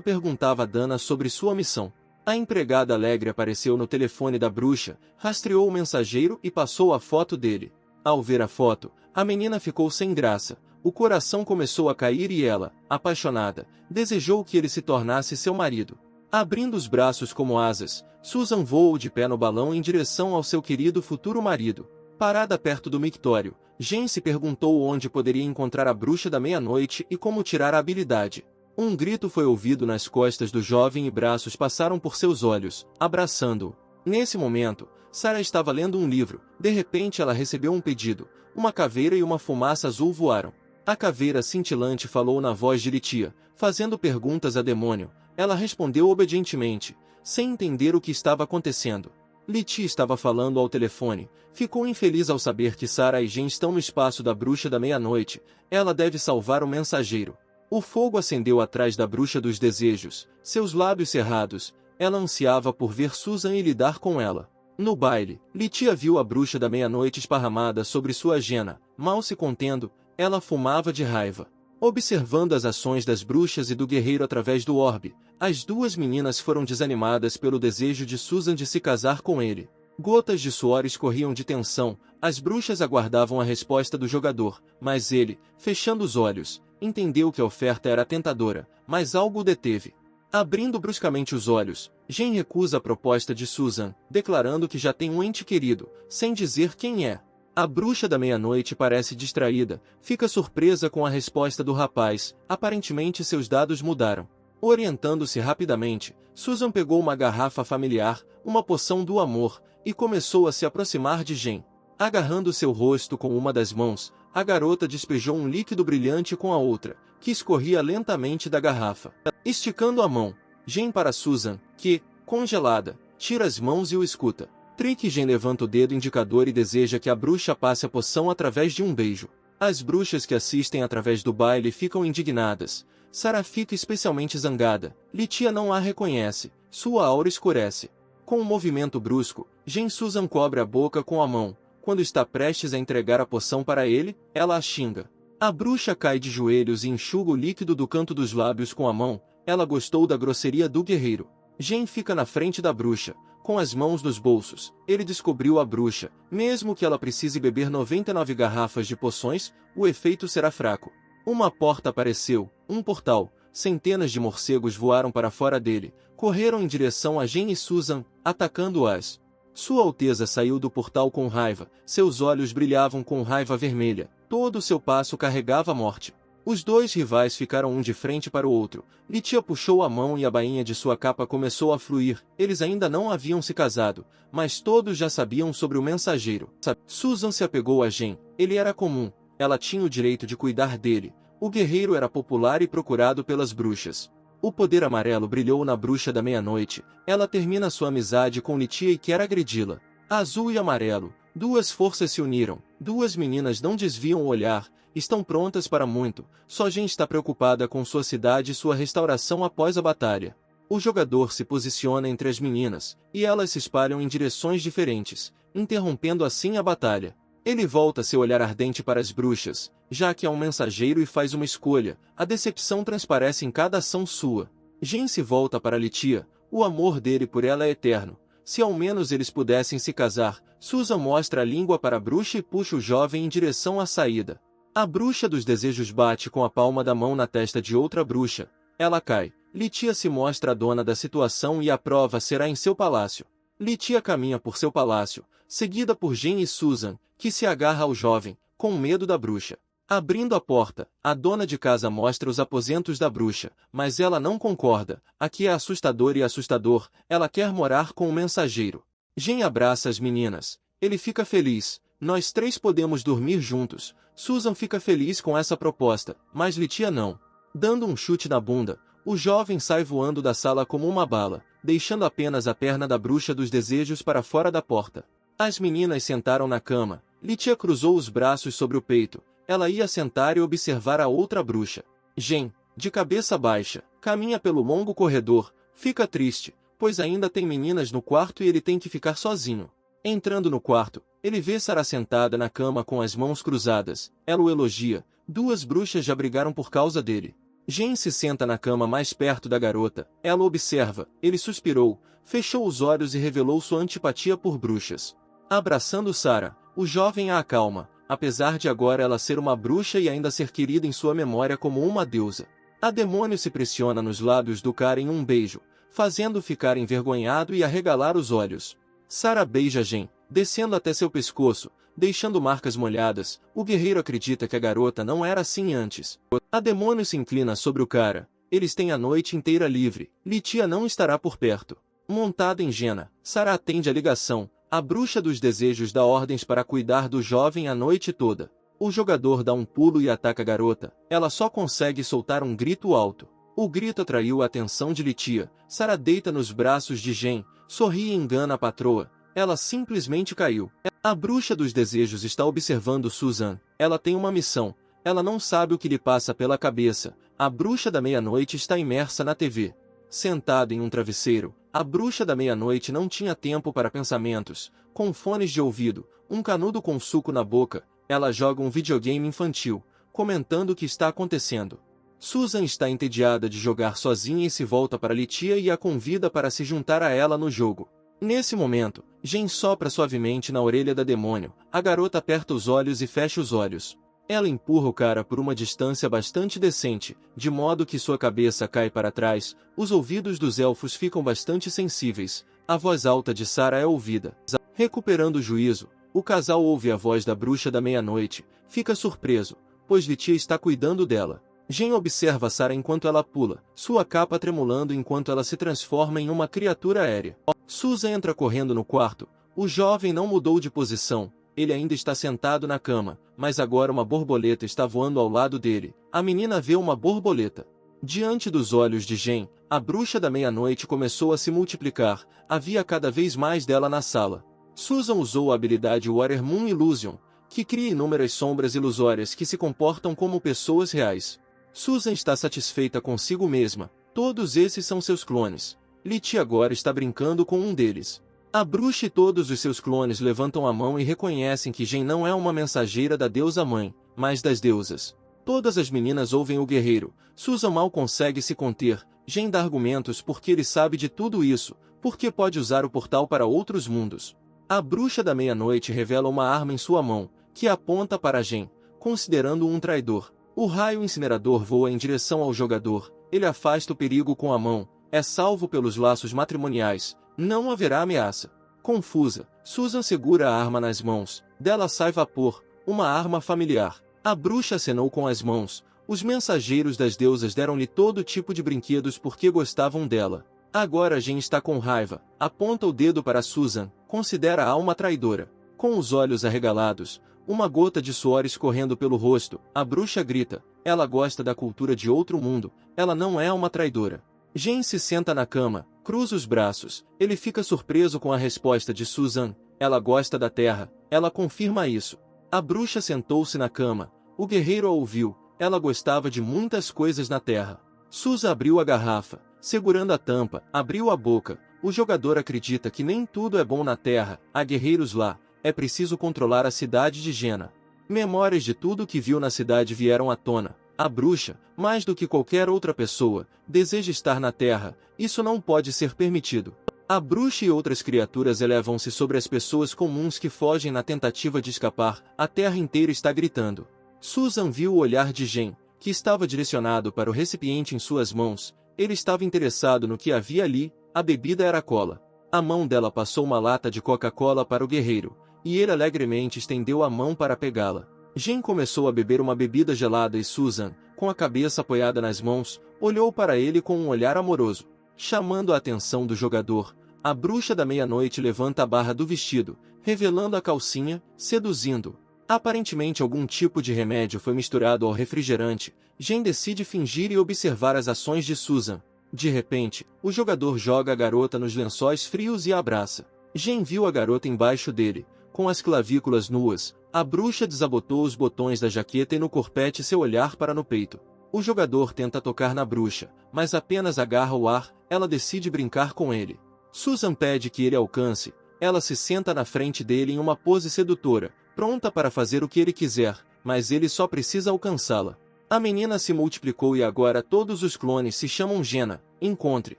perguntava a Dana sobre sua missão. A empregada alegre apareceu no telefone da bruxa, rastreou o mensageiro e passou a foto dele. Ao ver a foto, a menina ficou sem graça. O coração começou a cair e ela, apaixonada, desejou que ele se tornasse seu marido. Abrindo os braços como asas, Susan voou de pé no balão em direção ao seu querido futuro marido. Parada perto do mictório, Jen se perguntou onde poderia encontrar a bruxa da meia-noite e como tirar a habilidade. Um grito foi ouvido nas costas do jovem e braços passaram por seus olhos, abraçando-o. Nesse momento, Sarah estava lendo um livro. De repente ela recebeu um pedido. Uma caveira e uma fumaça azul voaram. A caveira cintilante falou na voz de Litia, fazendo perguntas a demônio. Ela respondeu obedientemente, sem entender o que estava acontecendo. Litia estava falando ao telefone. Ficou infeliz ao saber que Sarah e Jen estão no espaço da bruxa da meia-noite. Ela deve salvar o mensageiro. O fogo acendeu atrás da bruxa dos desejos, seus lábios cerrados. Ela ansiava por ver Susan e lidar com ela. No baile, Litia viu a bruxa da meia-noite esparramada sobre sua jena. Mal se contendo, ela fumava de raiva. Observando as ações das bruxas e do guerreiro através do orbe, as duas meninas foram desanimadas pelo desejo de Susan de se casar com ele. Gotas de suor escorriam de tensão, as bruxas aguardavam a resposta do jogador, mas ele, fechando os olhos, entendeu que a oferta era tentadora, mas algo o deteve. Abrindo bruscamente os olhos, Jen recusa a proposta de Susan, declarando que já tem um ente querido, sem dizer quem é. A bruxa da meia-noite parece distraída, fica surpresa com a resposta do rapaz, aparentemente seus dados mudaram. Orientando-se rapidamente, Susan pegou uma garrafa familiar, uma poção do amor, e começou a se aproximar de Jen. Agarrando seu rosto com uma das mãos, a garota despejou um líquido brilhante com a outra, que escorria lentamente da garrafa. Esticando a mão, Jen para Susan, que, congelada, tira as mãos e o escuta. Trick Jen levanta o dedo indicador e deseja que a bruxa passe a poção através de um beijo. As bruxas que assistem através do baile ficam indignadas. Sarah fica especialmente zangada. Litia não a reconhece. Sua aura escurece. Com um movimento brusco, Jen Susan cobre a boca com a mão. Quando está prestes a entregar a poção para ele, ela a xinga. A bruxa cai de joelhos e enxuga o líquido do canto dos lábios com a mão. Ela gostou da grosseria do guerreiro. Jen fica na frente da bruxa, com as mãos nos bolsos. Ele descobriu a bruxa. Mesmo que ela precise beber 99 garrafas de poções, o efeito será fraco. Uma porta apareceu, um portal. Centenas de morcegos voaram para fora dele, correram em direção a Jen e Susan, atacando-as. Sua Alteza saiu do portal com raiva, seus olhos brilhavam com raiva vermelha, todo o seu passo carregava a morte. Os dois rivais ficaram um de frente para o outro. Litia puxou a mão e a bainha de sua capa começou a fluir. Eles ainda não haviam se casado, mas todos já sabiam sobre o mensageiro. Susan se apegou a Jen. Ele era comum, ela tinha o direito de cuidar dele. O guerreiro era popular e procurado pelas bruxas. O poder amarelo brilhou na bruxa da meia-noite. Ela termina sua amizade com Litia e quer agredi-la. Azul e amarelo, duas forças se uniram. Duas meninas não desviam o olhar, estão prontas para muito. Só Jen está preocupada com sua cidade e sua restauração após a batalha. O jogador se posiciona entre as meninas, e elas se espalham em direções diferentes, interrompendo assim a batalha. Ele volta seu olhar ardente para as bruxas, já que é um mensageiro e faz uma escolha. A decepção transparece em cada ação sua. Jen se volta para Litia, o amor dele por ela é eterno. Se ao menos eles pudessem se casar. Susan mostra a língua para a bruxa e puxa o jovem em direção à saída. A bruxa dos desejos bate com a palma da mão na testa de outra bruxa. Ela cai. Litia se mostra a dona da situação e a prova será em seu palácio. Litia caminha por seu palácio, seguida por Jen e Susan, que se agarra ao jovem, com medo da bruxa. Abrindo a porta, a dona de casa mostra os aposentos da bruxa, mas ela não concorda. Aqui é assustador e assustador, ela quer morar com o mensageiro. Jen abraça as meninas. Ele fica feliz. Nós três podemos dormir juntos. Susan fica feliz com essa proposta, mas Litia não. Dando um chute na bunda, o jovem sai voando da sala como uma bala, deixando apenas a perna da bruxa dos desejos para fora da porta. As meninas sentaram na cama. Litia cruzou os braços sobre o peito. Ela ia sentar e observar a outra bruxa. Jen, de cabeça baixa, caminha pelo longo corredor. Fica triste, pois ainda tem meninas no quarto e ele tem que ficar sozinho. Entrando no quarto, ele vê Sarah sentada na cama com as mãos cruzadas. Ela o elogia. Duas bruxas já brigaram por causa dele. Jen se senta na cama mais perto da garota. Ela observa. Ele suspirou, fechou os olhos e revelou sua antipatia por bruxas. Abraçando Sarah, o jovem a acalma, apesar de agora ela ser uma bruxa e ainda ser querida em sua memória como uma deusa. A demônio se pressiona nos lábios do cara em um beijo, fazendo-o ficar envergonhado e arregalar os olhos. Sarah beija Jen, descendo até seu pescoço, deixando marcas molhadas. O guerreiro acredita que a garota não era assim antes. A demônio se inclina sobre o cara. Eles têm a noite inteira livre. Litia não estará por perto. Montada em Jena, Sarah atende a ligação. A bruxa dos desejos dá ordens para cuidar do jovem a noite toda. O jogador dá um pulo e ataca a garota. Ela só consegue soltar um grito alto. O grito atraiu a atenção de Litia. Sarah deita nos braços de Jen, sorri e engana a patroa. Ela simplesmente caiu. A bruxa dos desejos está observando Susan. Ela tem uma missão. Ela não sabe o que lhe passa pela cabeça. A bruxa da meia-noite está imersa na TV. Sentada em um travesseiro, a bruxa da meia-noite não tinha tempo para pensamentos. Com fones de ouvido, um canudo com suco na boca, ela joga um videogame infantil, comentando o que está acontecendo. Susan está entediada de jogar sozinha e se volta para Litia e a convida para se juntar a ela no jogo. Nesse momento, Jen sopra suavemente na orelha da demônio. A garota aperta os olhos e fecha os olhos. Ela empurra o cara por uma distância bastante decente, de modo que sua cabeça cai para trás. Os ouvidos dos elfos ficam bastante sensíveis. A voz alta de Sara é ouvida. Recuperando o juízo, o casal ouve a voz da bruxa da meia-noite. Fica surpreso, pois Vitia está cuidando dela. Jen observa Sara enquanto ela pula, sua capa tremulando enquanto ela se transforma em uma criatura aérea. Susan entra correndo no quarto. O jovem não mudou de posição. Ele ainda está sentado na cama, mas agora uma borboleta está voando ao lado dele. A menina vê uma borboleta. Diante dos olhos de Jen, a bruxa da meia-noite começou a se multiplicar. Havia cada vez mais dela na sala. Susan usou a habilidade Water Moon Illusion, que cria inúmeras sombras ilusórias que se comportam como pessoas reais. Susan está satisfeita consigo mesma. Todos esses são seus clones. Liti agora está brincando com um deles. A bruxa e todos os seus clones levantam a mão e reconhecem que Jen não é uma mensageira da deusa mãe, mas das deusas. Todas as meninas ouvem o guerreiro. Susan mal consegue se conter. Jen dá argumentos porque ele sabe de tudo isso, porque pode usar o portal para outros mundos. A bruxa da meia-noite revela uma arma em sua mão, que aponta para Jen, considerando-o um traidor. O raio incinerador voa em direção ao jogador. Ele afasta o perigo com a mão. É salvo pelos laços matrimoniais. Não haverá ameaça. Confusa, Susan segura a arma nas mãos. Dela sai vapor, uma arma familiar. A bruxa acenou com as mãos. Os mensageiros das deusas deram-lhe todo tipo de brinquedos porque gostavam dela. Agora Jen está com raiva. Aponta o dedo para Susan. Considera-a uma traidora. Com os olhos arregalados, uma gota de suor escorrendo pelo rosto, a bruxa grita. Ela gosta da cultura de outro mundo. Ela não é uma traidora. Jen se senta na cama, cruza os braços. Ele fica surpreso com a resposta de Susan. Ela gosta da terra. Ela confirma isso. A bruxa sentou-se na cama. O guerreiro a ouviu. Ela gostava de muitas coisas na terra. Susan abriu a garrafa. Segurando a tampa, abriu a boca. O jogador acredita que nem tudo é bom na terra. Há guerreiros lá. É preciso controlar a cidade de Jena. Memórias de tudo que viu na cidade vieram à tona. A bruxa, mais do que qualquer outra pessoa, deseja estar na terra. Isso não pode ser permitido. A bruxa e outras criaturas elevam-se sobre as pessoas comuns que fogem na tentativa de escapar. A terra inteira está gritando. Susan viu o olhar de Jen, que estava direcionado para o recipiente em suas mãos. Ele estava interessado no que havia ali. A bebida era cola. A mão dela passou uma lata de Coca-Cola para o guerreiro, e ele alegremente estendeu a mão para pegá-la. Jen começou a beber uma bebida gelada e Susan, com a cabeça apoiada nas mãos, olhou para ele com um olhar amoroso. Chamando a atenção do jogador, a bruxa da meia-noite levanta a barra do vestido, revelando a calcinha, seduzindo. Aparentemente algum tipo de remédio foi misturado ao refrigerante. Jen decide fingir e observar as ações de Susan. De repente, o jogador joga a garota nos lençóis frios e a abraça. Jen viu a garota embaixo dele, com as clavículas nuas. A bruxa desabotou os botões da jaqueta e no corpete seu olhar para no peito. O jogador tenta tocar na bruxa, mas apenas agarra o ar. Ela decide brincar com ele. Susan pede que ele alcance. Ela se senta na frente dele em uma pose sedutora, pronta para fazer o que ele quiser, mas ele só precisa alcançá-la. A menina se multiplicou e agora todos os clones se chamam Jena. Encontre,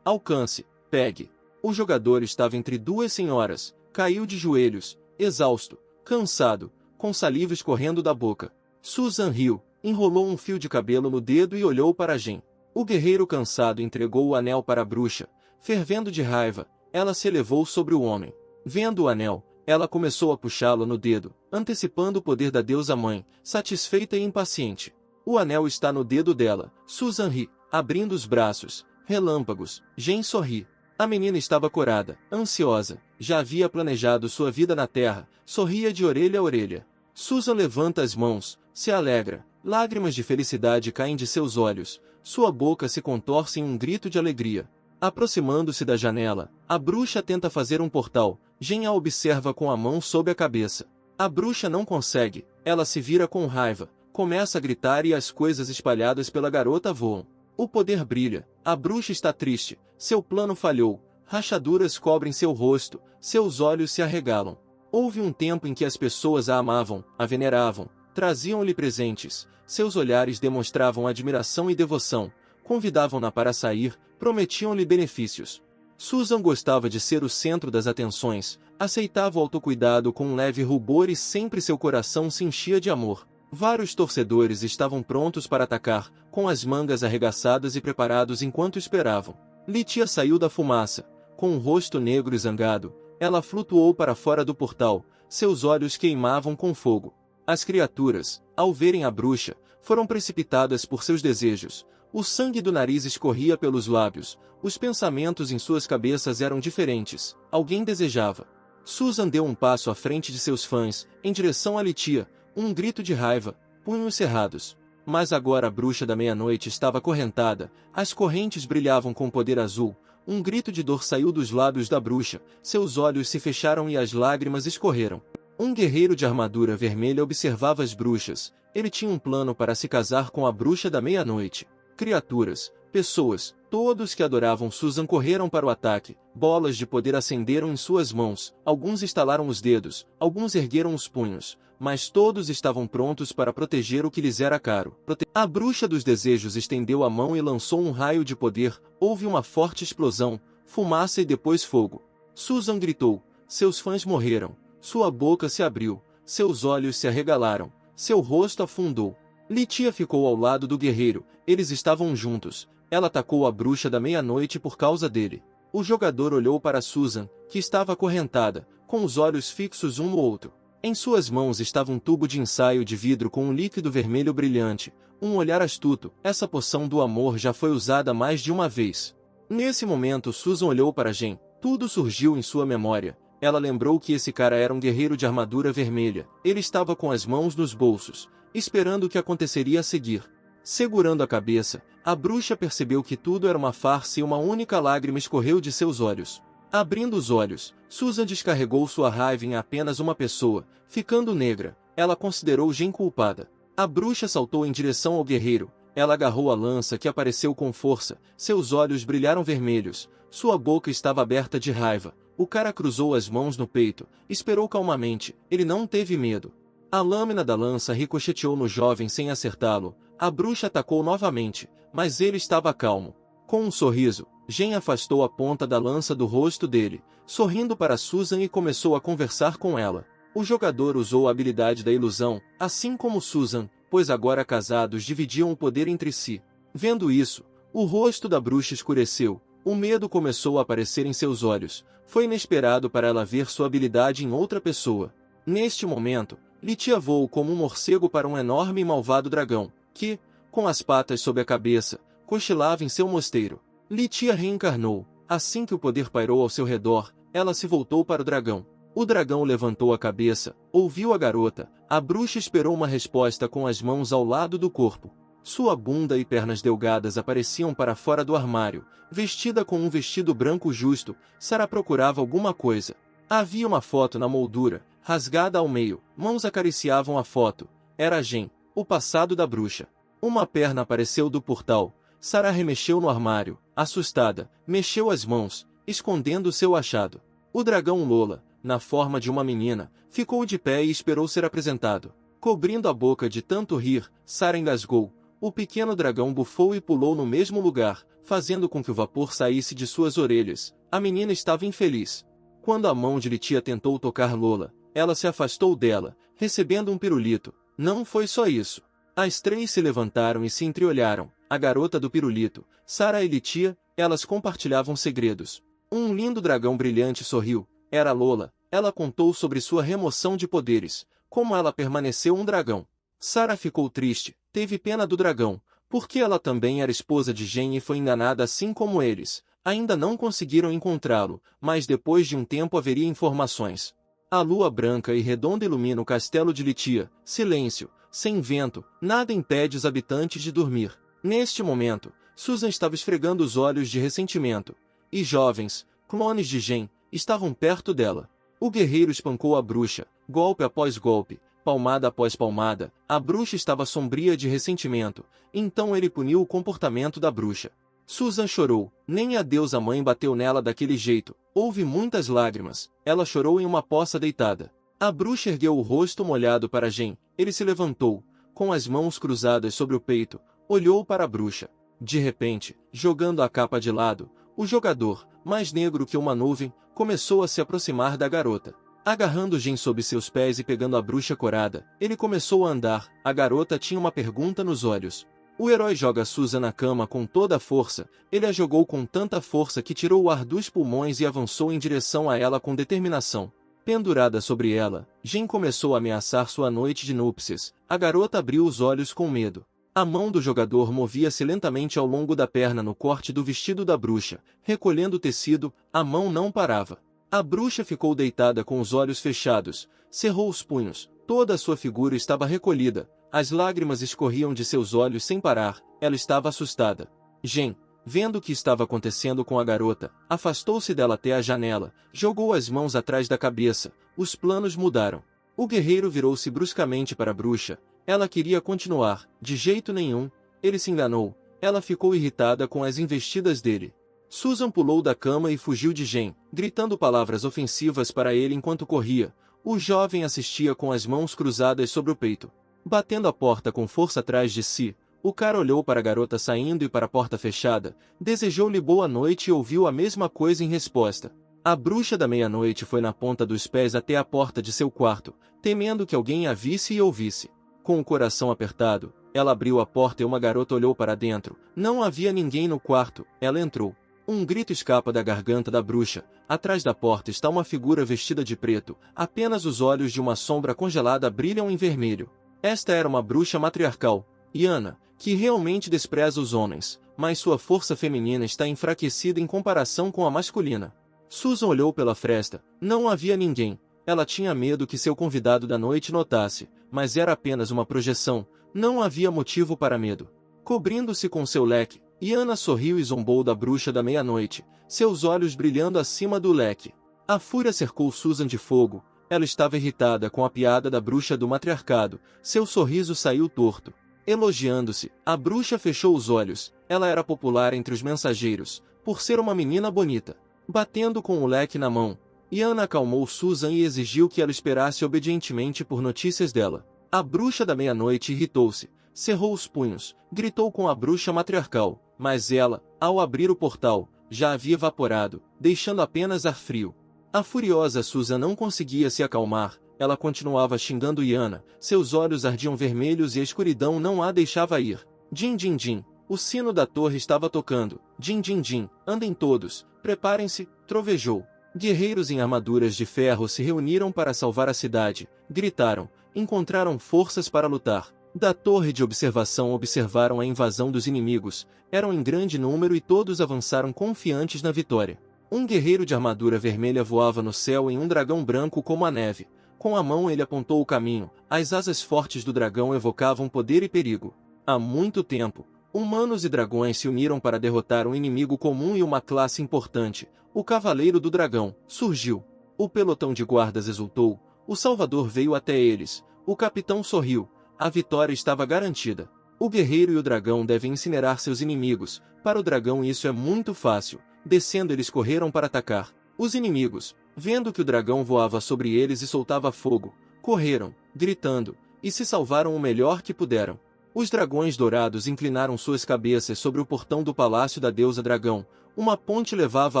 alcance, pegue. O jogador estava entre duas senhoras. Caiu de joelhos, exausto, cansado, com saliva escorrendo da boca. Susan riu, enrolou um fio de cabelo no dedo e olhou para Jen. O guerreiro cansado entregou o anel para a bruxa. Fervendo de raiva, ela se elevou sobre o homem. Vendo o anel, ela começou a puxá-lo no dedo, antecipando o poder da deusa mãe, satisfeita e impaciente. O anel está no dedo dela. Susan ri, abrindo os braços. Relâmpagos. Jen sorri. A menina estava corada, ansiosa. Já havia planejado sua vida na terra. Sorria de orelha a orelha. Susan levanta as mãos, se alegra. Lágrimas de felicidade caem de seus olhos. Sua boca se contorce em um grito de alegria. Aproximando-se da janela, a bruxa tenta fazer um portal. Jen a observa com a mão sob a cabeça. A bruxa não consegue. Ela se vira com raiva. Começa a gritar e as coisas espalhadas pela garota voam. O poder brilha. A bruxa está triste. Seu plano falhou. Rachaduras cobrem seu rosto. Seus olhos se arregalam. Houve um tempo em que as pessoas a amavam, a veneravam, traziam-lhe presentes. Seus olhares demonstravam admiração e devoção. Convidavam-na para sair, prometiam-lhe benefícios. Susan gostava de ser o centro das atenções, aceitava o autocuidado com um leve rubor e sempre seu coração se enchia de amor. Vários torcedores estavam prontos para atacar, com as mangas arregaçadas e preparados enquanto esperavam. Litia saiu da fumaça. Com um rosto negro e zangado, ela flutuou para fora do portal, seus olhos queimavam com fogo. As criaturas, ao verem a bruxa, foram precipitadas por seus desejos. O sangue do nariz escorria pelos lábios, os pensamentos em suas cabeças eram diferentes. Alguém desejava. Susan deu um passo à frente de seus fãs, em direção a Litia, um grito de raiva, punhos cerrados. Mas agora a bruxa da meia-noite estava acorrentada, as correntes brilhavam com poder azul, um grito de dor saiu dos lábios da bruxa, seus olhos se fecharam e as lágrimas escorreram. Um guerreiro de armadura vermelha observava as bruxas, ele tinha um plano para se casar com a bruxa da meia-noite. Criaturas, pessoas, todos que adoravam Susan correram para o ataque, bolas de poder acenderam em suas mãos, alguns estalaram os dedos, alguns ergueram os punhos, mas todos estavam prontos para proteger o que lhes era caro. A bruxa dos desejos estendeu a mão e lançou um raio de poder, houve uma forte explosão, fumaça e depois fogo. Susan gritou, seus fãs morreram, sua boca se abriu, seus olhos se arregalaram, seu rosto afundou. Litia ficou ao lado do guerreiro, eles estavam juntos, ela atacou a bruxa da meia-noite por causa dele. O jogador olhou para Susan, que estava acorrentada, com os olhos fixos um no outro. Em suas mãos estava um tubo de ensaio de vidro com um líquido vermelho brilhante, um olhar astuto, essa poção do amor já foi usada mais de uma vez. Nesse momento Susan olhou para Jen, tudo surgiu em sua memória. Ela lembrou que esse cara era um guerreiro de armadura vermelha, ele estava com as mãos nos bolsos, esperando o que aconteceria a seguir. Segurando a cabeça, a bruxa percebeu que tudo era uma farsa e uma única lágrima escorreu de seus olhos. Abrindo os olhos, Susan descarregou sua raiva em apenas uma pessoa, ficando negra, ela considerou Jen culpada. A bruxa saltou em direção ao guerreiro, ela agarrou a lança que apareceu com força, seus olhos brilharam vermelhos, sua boca estava aberta de raiva. O cara cruzou as mãos no peito, esperou calmamente, ele não teve medo. A lâmina da lança ricocheteou no jovem sem acertá-lo, a bruxa atacou novamente, mas ele estava calmo. Com um sorriso, Jen afastou a ponta da lança do rosto dele, sorrindo para Susan e começou a conversar com ela. O jogador usou a habilidade da ilusão, assim como Susan, pois agora casados dividiam o poder entre si. Vendo isso, o rosto da bruxa escureceu, o medo começou a aparecer em seus olhos, foi inesperado para ela ver sua habilidade em outra pessoa. Neste momento, Litia voou como um morcego para um enorme e malvado dragão, que, com as patas sob a cabeça, cochilava em seu mosteiro. Litia reencarnou. Assim que o poder pairou ao seu redor, ela se voltou para o dragão. O dragão levantou a cabeça, ouviu a garota, a bruxa esperou uma resposta com as mãos ao lado do corpo. Sua bunda e pernas delgadas apareciam para fora do armário, vestida com um vestido branco justo, Sarah procurava alguma coisa. Havia uma foto na moldura, rasgada ao meio, mãos acariciavam a foto. Era Jen, o passado da bruxa. Uma perna apareceu do portal. Sarah remexeu no armário, assustada, mexeu as mãos, escondendo seu achado. O dragão Lola, na forma de uma menina, ficou de pé e esperou ser apresentado. Cobrindo a boca de tanto rir, Sarah engasgou. O pequeno dragão bufou e pulou no mesmo lugar, fazendo com que o vapor saísse de suas orelhas. A menina estava infeliz. Quando a mão de Litia tentou tocar Lola, ela se afastou dela, recebendo um pirulito. Não foi só isso. As três se levantaram e se entreolharam. A garota do pirulito, Sarah e Litia, elas compartilhavam segredos. Um lindo dragão brilhante sorriu. Era Lola. Ela contou sobre sua remoção de poderes, como ela permaneceu um dragão. Sarah ficou triste, teve pena do dragão, porque ela também era esposa de Jen e foi enganada assim como eles. Ainda não conseguiram encontrá-lo, mas depois de um tempo haveria informações. A lua branca e redonda ilumina o castelo de Litia. Silêncio, sem vento, nada impede os habitantes de dormir. Neste momento, Susan estava esfregando os olhos de ressentimento. E jovens, clones de Jen, estavam perto dela. O guerreiro espancou a bruxa, golpe após golpe, palmada após palmada. A bruxa estava sombria de ressentimento, então ele puniu o comportamento da bruxa. Susan chorou, nem a deusa mãe bateu nela daquele jeito. Houve muitas lágrimas, ela chorou em uma poça deitada. A bruxa ergueu o rosto molhado para Jen, ele se levantou, com as mãos cruzadas sobre o peito, olhou para a bruxa. De repente, jogando a capa de lado, O jogador, mais negro que uma nuvem, começou a se aproximar da garota. Agarrando Jin sob seus pés e pegando a bruxa corada, ele começou a andar. A garota tinha uma pergunta nos olhos. O herói joga Susan na cama com toda a força. Ele a jogou com tanta força que tirou o ar dos pulmões e avançou em direção a ela com determinação. Pendurada sobre ela, Jin começou a ameaçar sua noite de núpcias. A garota abriu os olhos com medo. A mão do jogador movia-se lentamente ao longo da perna no corte do vestido da bruxa, recolhendo o tecido. A mão não parava. A bruxa ficou deitada com os olhos fechados, cerrou os punhos, toda a sua figura estava recolhida, as lágrimas escorriam de seus olhos sem parar, ela estava assustada. Jin, vendo o que estava acontecendo com a garota, afastou-se dela até a janela, jogou as mãos atrás da cabeça, os planos mudaram. O guerreiro virou-se bruscamente para a bruxa, ela queria continuar, de jeito nenhum, ele se enganou, ela ficou irritada com as investidas dele. Susan pulou da cama e fugiu de Jin, gritando palavras ofensivas para ele enquanto corria. O jovem assistia com as mãos cruzadas sobre o peito. Batendo a porta com força atrás de si, o cara olhou para a garota saindo e para a porta fechada, desejou-lhe boa noite e ouviu a mesma coisa em resposta. A bruxa da meia-noite foi na ponta dos pés até a porta de seu quarto, temendo que alguém a visse e ouvisse. Com o coração apertado, ela abriu a porta e uma garota olhou para dentro. Não havia ninguém no quarto, ela entrou. Um grito escapa da garganta da bruxa. Atrás da porta está uma figura vestida de preto. Apenas os olhos de uma sombra congelada brilham em vermelho. Esta era uma bruxa matriarcal, Yana, que realmente despreza os homens, mas sua força feminina está enfraquecida em comparação com a masculina. Susan olhou pela fresta. Não havia ninguém. Ela tinha medo que seu convidado da noite notasse, mas era apenas uma projeção. Não havia motivo para medo. Cobrindo-se com seu leque, Yana sorriu e zombou da bruxa da meia-noite, seus olhos brilhando acima do leque. A fúria cercou Susan de fogo. Ela estava irritada com a piada da bruxa do matriarcado. Seu sorriso saiu torto. Elogiando-se, a bruxa fechou os olhos. Ela era popular entre os mensageiros, por ser uma menina bonita. Batendo com o leque na mão, Yana acalmou Susan e exigiu que ela esperasse obedientemente por notícias dela. A bruxa da meia-noite irritou-se. Cerrou os punhos, gritou com a bruxa matriarcal, mas ela, ao abrir o portal, já havia evaporado, deixando apenas ar frio. A furiosa Susan não conseguia se acalmar, ela continuava xingando Yana, seus olhos ardiam vermelhos e a escuridão não a deixava ir. Din din din, o sino da torre estava tocando. Din din din, andem todos, preparem-se, trovejou. Guerreiros em armaduras de ferro se reuniram para salvar a cidade, gritaram, encontraram forças para lutar. Da torre de observação observaram a invasão dos inimigos, eram em grande número e todos avançaram confiantes na vitória. Um guerreiro de armadura vermelha voava no céu em um dragão branco como a neve. Com a mão ele apontou o caminho, as asas fortes do dragão evocavam poder e perigo. Há muito tempo, humanos e dragões se uniram para derrotar um inimigo comum e uma classe importante. O Cavaleiro do Dragão surgiu. O pelotão de guardas exultou, o Salvador veio até eles, o capitão sorriu. A vitória estava garantida. O guerreiro e o dragão devem incinerar seus inimigos. Para o dragão isso é muito fácil. Descendo eles correram para atacar. Os inimigos, vendo que o dragão voava sobre eles e soltava fogo, correram, gritando, e se salvaram o melhor que puderam. Os dragões dourados inclinaram suas cabeças sobre o portão do palácio da deusa dragão. Uma ponte levava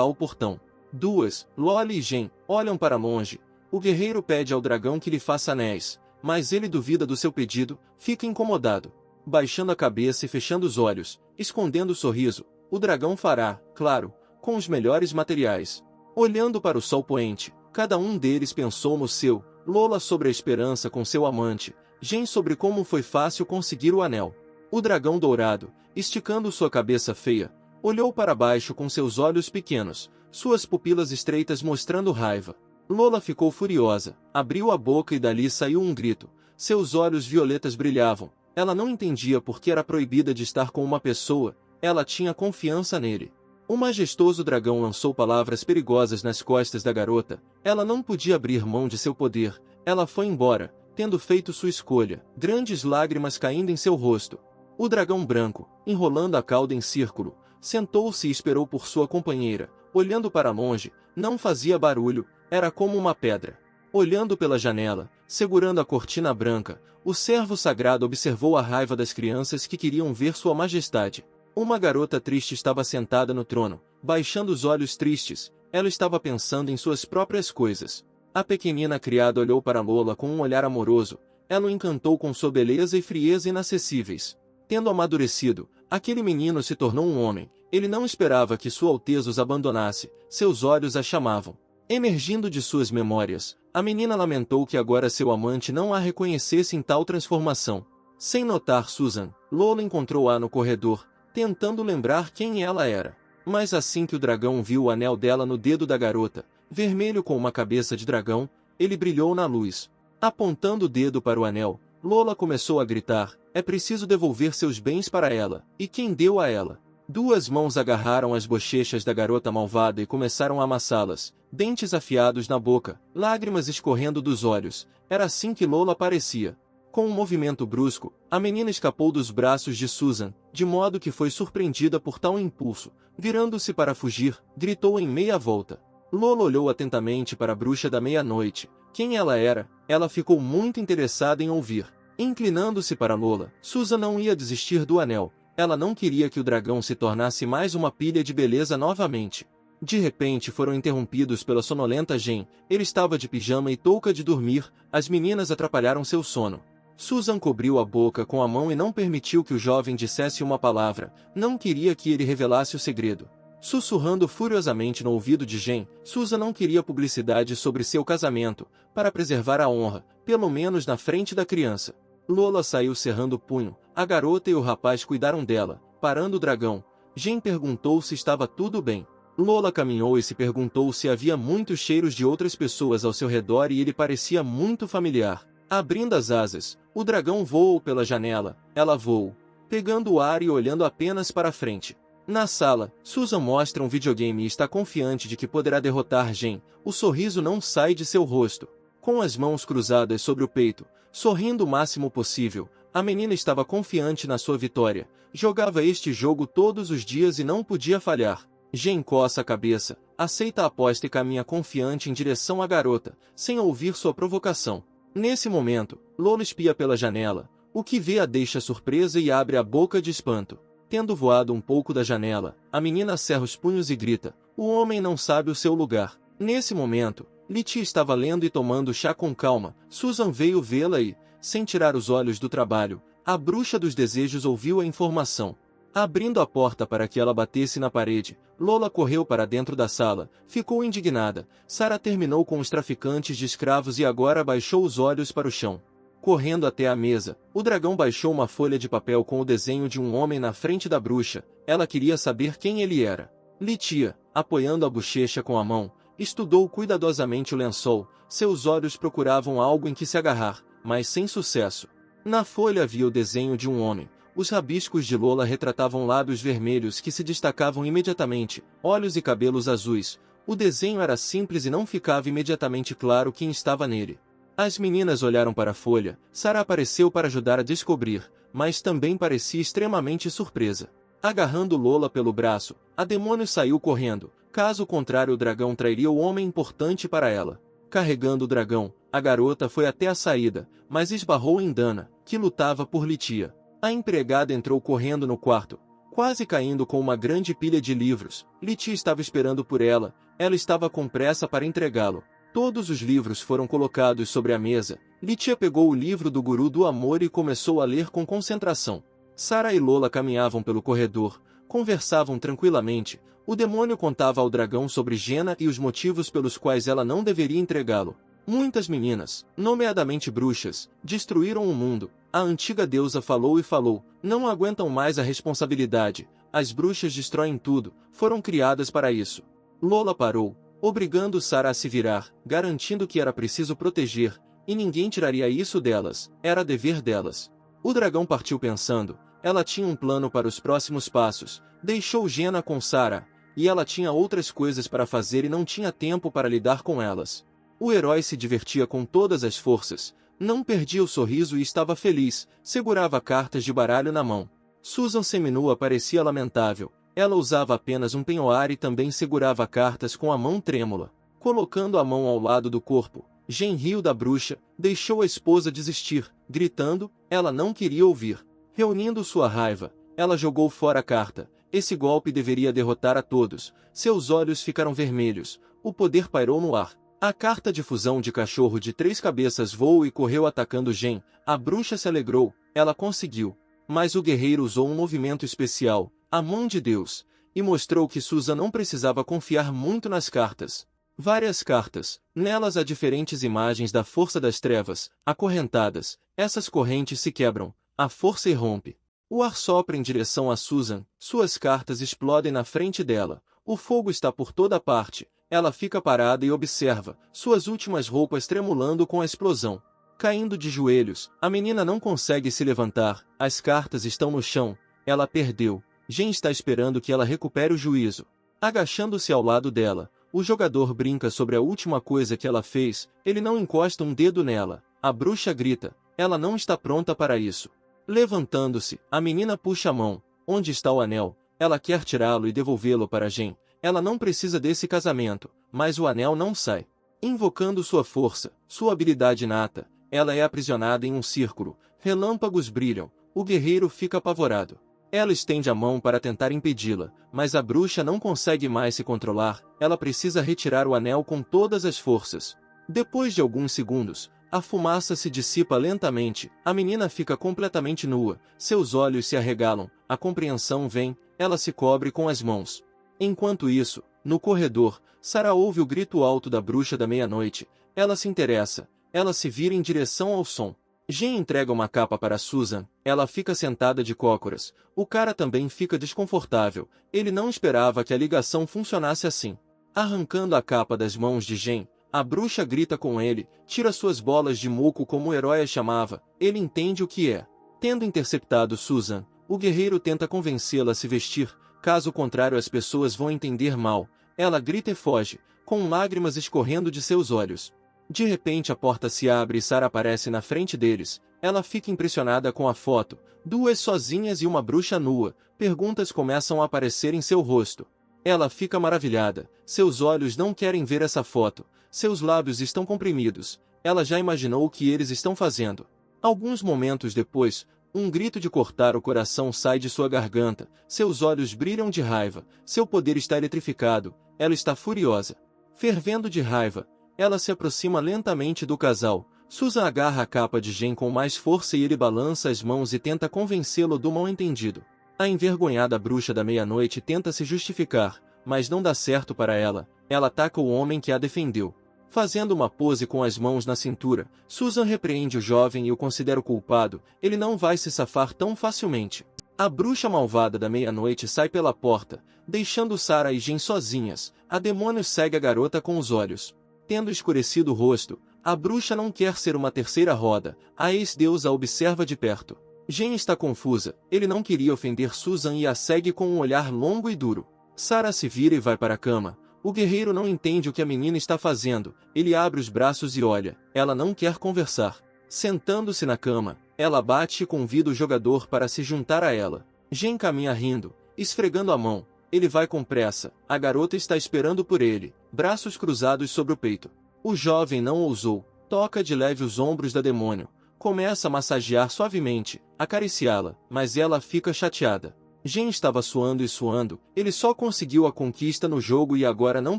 ao portão. Duas, Loli e Jin, olham para longe. O guerreiro pede ao dragão que lhe faça anéis. Mas ele duvida do seu pedido, fica incomodado. Baixando a cabeça e fechando os olhos, escondendo o sorriso, o dragão fará, claro, com os melhores materiais. Olhando para o sol poente, cada um deles pensou no seu, Lola sobre a esperança com seu amante, Jin sobre como foi fácil conseguir o anel. O dragão dourado, esticando sua cabeça feia, olhou para baixo com seus olhos pequenos, suas pupilas estreitas mostrando raiva. Lola ficou furiosa, abriu a boca e dali saiu um grito. Seus olhos violetas brilhavam. Ela não entendia por que era proibida de estar com uma pessoa, ela tinha confiança nele. O majestoso dragão lançou palavras perigosas nas costas da garota. Ela não podia abrir mão de seu poder. Ela foi embora, tendo feito sua escolha, grandes lágrimas caindo em seu rosto. O dragão branco, enrolando a cauda em círculo, sentou-se e esperou por sua companheira. Olhando para longe, não fazia barulho, era como uma pedra. Olhando pela janela, segurando a cortina branca, o servo sagrado observou a raiva das crianças que queriam ver sua majestade. Uma garota triste estava sentada no trono, Baixando os olhos tristes, ela estava pensando em suas próprias coisas. A pequenina criada olhou para Lola com um olhar amoroso. Ela o encantou com sua beleza e frieza inacessíveis. Tendo amadurecido, aquele menino se tornou um homem. Ele não esperava que Sua Alteza os abandonasse. Seus olhos a chamavam. Emergindo de suas memórias, a menina lamentou que agora seu amante não a reconhecesse em tal transformação. Sem notar Susan, Lola encontrou-a no corredor, tentando lembrar quem ela era. Mas assim que o dragão viu o anel dela no dedo da garota, vermelho com uma cabeça de dragão, ele brilhou na luz. Apontando o dedo para o anel, Lola começou a gritar: é preciso devolver seus bens para ela. E quem deu a ela? Duas mãos agarraram as bochechas da garota malvada e começaram a amassá-las, dentes afiados na boca, lágrimas escorrendo dos olhos. Era assim que Lola parecia. Com um movimento brusco, a menina escapou dos braços de Susan, de modo que foi surpreendida por tal impulso. Virando-se para fugir, gritou em meia volta. Lola olhou atentamente para a bruxa da meia-noite. Quem ela era? Ela ficou muito interessada em ouvir. Inclinando-se para Lola, Susan não ia desistir do anel. Ela não queria que o dragão se tornasse mais uma pilha de beleza novamente. De repente foram interrompidos pela sonolenta Jen. Ele estava de pijama e touca de dormir. As meninas atrapalharam seu sono. Susan cobriu a boca com a mão e não permitiu que o jovem dissesse uma palavra. Não queria que ele revelasse o segredo. Sussurrando furiosamente no ouvido de Jen, Susan não queria publicidade sobre seu casamento, para preservar a honra, pelo menos na frente da criança. Lola saiu cerrando o punho. A garota e o rapaz cuidaram dela. Parando o dragão, Jen perguntou se estava tudo bem. Lola caminhou e se perguntou se havia muitos cheiros de outras pessoas ao seu redor e ele parecia muito familiar. Abrindo as asas, o dragão voou pela janela. Ela voou, pegando o ar e olhando apenas para frente. Na sala, Susan mostra um videogame e está confiante de que poderá derrotar Jen. O sorriso não sai de seu rosto. Com as mãos cruzadas sobre o peito, sorrindo o máximo possível, a menina estava confiante na sua vitória. Jogava este jogo todos os dias e não podia falhar. Jen coça a cabeça, aceita a aposta e caminha confiante em direção à garota, sem ouvir sua provocação. Nesse momento, Lola espia pela janela. O que vê a deixa surpresa e abre a boca de espanto. Tendo voado um pouco da janela, a menina cerra os punhos e grita: o homem não sabe o seu lugar. Nesse momento, Litia estava lendo e tomando chá com calma. Susan veio vê-la e, sem tirar os olhos do trabalho, a bruxa dos desejos ouviu a informação. Abrindo a porta para que ela batesse na parede, Lola correu para dentro da sala. Ficou indignada. Sarah terminou com os traficantes de escravos e agora baixou os olhos para o chão. Correndo até a mesa, o dragão baixou uma folha de papel com o desenho de um homem na frente da bruxa. Ela queria saber quem ele era. Litia, apoiando a bochecha com a mão, estudou cuidadosamente o lençol. Seus olhos procuravam algo em que se agarrar, mas sem sucesso. Na folha havia o desenho de um homem. Os rabiscos de Lola retratavam lábios vermelhos que se destacavam imediatamente, olhos e cabelos azuis. O desenho era simples e não ficava imediatamente claro quem estava nele. As meninas olharam para a folha. Sarah apareceu para ajudar a descobrir, mas também parecia extremamente surpresa. Agarrando Lola pelo braço, a demônio saiu correndo. Caso contrário, o dragão trairia o homem importante para ela. Carregando o dragão, a garota foi até a saída, mas esbarrou em Dana, que lutava por Litia. A empregada entrou correndo no quarto, quase caindo com uma grande pilha de livros. Litia estava esperando por ela. Ela estava com pressa para entregá-lo. Todos os livros foram colocados sobre a mesa. Litia pegou o livro do Guru do Amor e começou a ler com concentração. Sarah e Lola caminhavam pelo corredor, conversavam tranquilamente. O demônio contava ao dragão sobre Jenna e os motivos pelos quais ela não deveria entregá-lo. Muitas meninas, nomeadamente bruxas, destruíram o mundo. A antiga deusa falou e falou. Não aguentam mais a responsabilidade. As bruxas destroem tudo. Foram criadas para isso. Lola parou, obrigando Sarah a se virar, garantindo que era preciso proteger, e ninguém tiraria isso delas. Era dever delas. O dragão partiu pensando. Ela tinha um plano para os próximos passos. Deixou Jenna com Sarah, e ela tinha outras coisas para fazer e não tinha tempo para lidar com elas. O herói se divertia com todas as forças, não perdia o sorriso e estava feliz, segurava cartas de baralho na mão. Susan seminua parecia lamentável. Ela usava apenas um penhoar e também segurava cartas com a mão trêmula. Colocando a mão ao lado do corpo, Jen riu da bruxa, deixou a esposa desistir, gritando. Ela não queria ouvir. Reunindo sua raiva, ela jogou fora a carta. Esse golpe deveria derrotar a todos. Seus olhos ficaram vermelhos. O poder pairou no ar. A carta de fusão de cachorro de 3 cabeças voou e correu atacando Gen. A bruxa se alegrou. Ela conseguiu. Mas o guerreiro usou um movimento especial, a mão de Deus, e mostrou que Susan não precisava confiar muito nas cartas. Várias cartas, nelas há diferentes imagens da força das trevas, acorrentadas. Essas correntes se quebram, a força irrompe. O ar sopra em direção a Susan, suas cartas explodem na frente dela. O fogo está por toda parte. Ela fica parada e observa, suas últimas roupas tremulando com a explosão. Caindo de joelhos, a menina não consegue se levantar, as cartas estão no chão, ela perdeu. Gen está esperando que ela recupere o juízo. Agachando-se ao lado dela, o jogador brinca sobre a última coisa que ela fez, ele não encosta um dedo nela. A bruxa grita, ela não está pronta para isso. Levantando-se, a menina puxa a mão. Onde está o anel? Ela quer tirá-lo e devolvê-lo para Gen. Ela não precisa desse casamento, mas o anel não sai. Invocando sua força, sua habilidade inata, ela é aprisionada em um círculo. Relâmpagos brilham. O guerreiro fica apavorado. Ela estende a mão para tentar impedi-la, mas a bruxa não consegue mais se controlar. Ela precisa retirar o anel com todas as forças. Depois de alguns segundos, a fumaça se dissipa lentamente. A menina fica completamente nua. Seus olhos se arregalam. A compreensão vem. Ela se cobre com as mãos. Enquanto isso, no corredor, Sarah ouve o grito alto da bruxa da meia-noite. Ela se interessa. Ela se vira em direção ao som. Gen entrega uma capa para Susan. Ela fica sentada de cócoras. O cara também fica desconfortável. Ele não esperava que a ligação funcionasse assim. Arrancando a capa das mãos de Gen, a bruxa grita com ele, tira suas bolas de muco como o herói a chamava. Ele entende o que é. Tendo interceptado Susan, o guerreiro tenta convencê-la a se vestir. Caso contrário, as pessoas vão entender mal. Ela grita e foge, com lágrimas escorrendo de seus olhos. De repente a porta se abre e Sarah aparece na frente deles. Ela fica impressionada com a foto. 2 sozinhas e uma bruxa nua. Perguntas começam a aparecer em seu rosto. Ela fica maravilhada. Seus olhos não querem ver essa foto. Seus lábios estão comprimidos. Ela já imaginou o que eles estão fazendo. Alguns momentos depois, um grito de cortar o coração sai de sua garganta. Seus olhos brilham de raiva. Seu poder está eletrificado. Ela está furiosa. Fervendo de raiva, ela se aproxima lentamente do casal. Susan agarra a capa de Gen com mais força e ele balança as mãos e tenta convencê-lo do mal-entendido. A envergonhada bruxa da meia-noite tenta se justificar, mas não dá certo para ela. Ela ataca o homem que a defendeu. Fazendo uma pose com as mãos na cintura, Susan repreende o jovem e o considera o culpado. Ele não vai se safar tão facilmente. A bruxa malvada da meia-noite sai pela porta, deixando Sarah e Gen sozinhas. A demônio segue a garota com os olhos. Tendo escurecido o rosto, a bruxa não quer ser uma terceira roda. A ex-deusa a observa de perto. Gen está confusa. Ele não queria ofender Susan e a segue com um olhar longo e duro. Sarah se vira e vai para a cama. O guerreiro não entende o que a menina está fazendo. Ele abre os braços e olha. Ela não quer conversar. Sentando-se na cama, ela bate e convida o jogador para se juntar a ela. Gen caminha rindo, esfregando a mão. Ele vai com pressa. A garota está esperando por ele, braços cruzados sobre o peito. O jovem não ousou. Toca de leve os ombros da demônio. Começa a massagear suavemente, acariciá-la, mas ela fica chateada. Gen estava suando e suando. Ele só conseguiu a conquista no jogo e agora não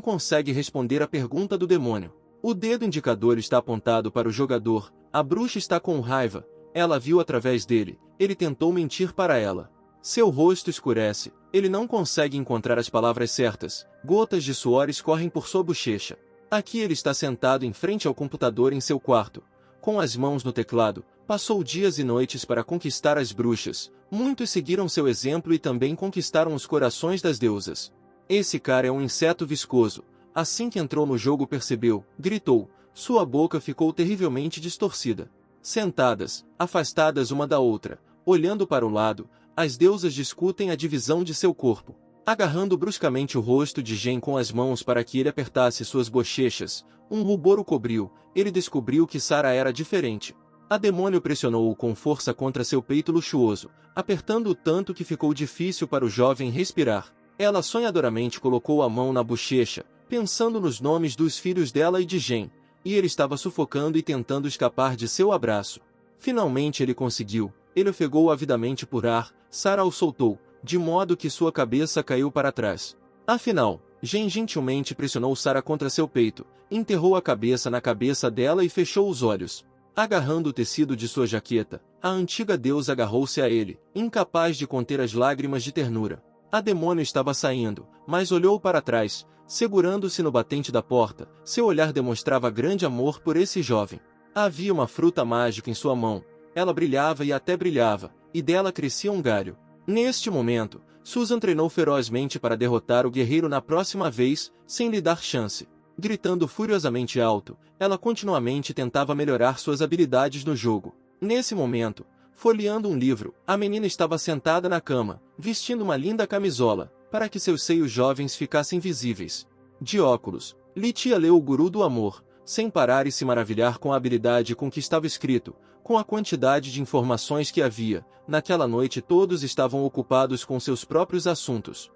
consegue responder à pergunta do demônio. O dedo indicador está apontado para o jogador. A bruxa está com raiva. Ela viu através dele. Ele tentou mentir para ela. Seu rosto escurece. Ele não consegue encontrar as palavras certas. Gotas de suor escorrem por sua bochecha. Aqui ele está sentado em frente ao computador em seu quarto. Com as mãos no teclado, passou dias e noites para conquistar as bruxas. Muitos seguiram seu exemplo e também conquistaram os corações das deusas. Esse cara é um inseto viscoso. Assim que entrou no jogo percebeu, gritou. Sua boca ficou terrivelmente distorcida. Sentadas, afastadas uma da outra, olhando para o lado, as deusas discutem a divisão de seu corpo. Agarrando bruscamente o rosto de Gen com as mãos para que ele apertasse suas bochechas, um rubor o cobriu. Ele descobriu que Sarah era diferente. A demônio pressionou-o com força contra seu peito luxuoso, apertando-o tanto que ficou difícil para o jovem respirar. Ela sonhadoramente colocou a mão na bochecha, pensando nos nomes dos filhos dela e de Gen, e ele estava sufocando e tentando escapar de seu abraço. Finalmente ele conseguiu. Ele ofegou avidamente por ar. Sarah o soltou. de modo que sua cabeça caiu para trás. Afinal, Jen gentilmente pressionou Sarah contra seu peito, enterrou a cabeça na cabeça dela e fechou os olhos. Agarrando o tecido de sua jaqueta, a antiga deusa agarrou-se a ele, incapaz de conter as lágrimas de ternura. A demônio estava saindo, mas olhou para trás, segurando-se no batente da porta. Seu olhar demonstrava grande amor por esse jovem. Havia uma fruta mágica em sua mão. Ela brilhava e até brilhava, e dela crescia um galho. Neste momento, Susan treinou ferozmente para derrotar o guerreiro na próxima vez, sem lhe dar chance. Gritando furiosamente alto, ela continuamente tentava melhorar suas habilidades no jogo. Nesse momento, folheando um livro, a menina estava sentada na cama, vestindo uma linda camisola, para que seus seios jovens ficassem visíveis. De óculos, Litia leu o Guru do Amor, sem parar e se maravilhar com a habilidade com que estava escrito, com a quantidade de informações que havia. Naquela noite todos estavam ocupados com seus próprios assuntos.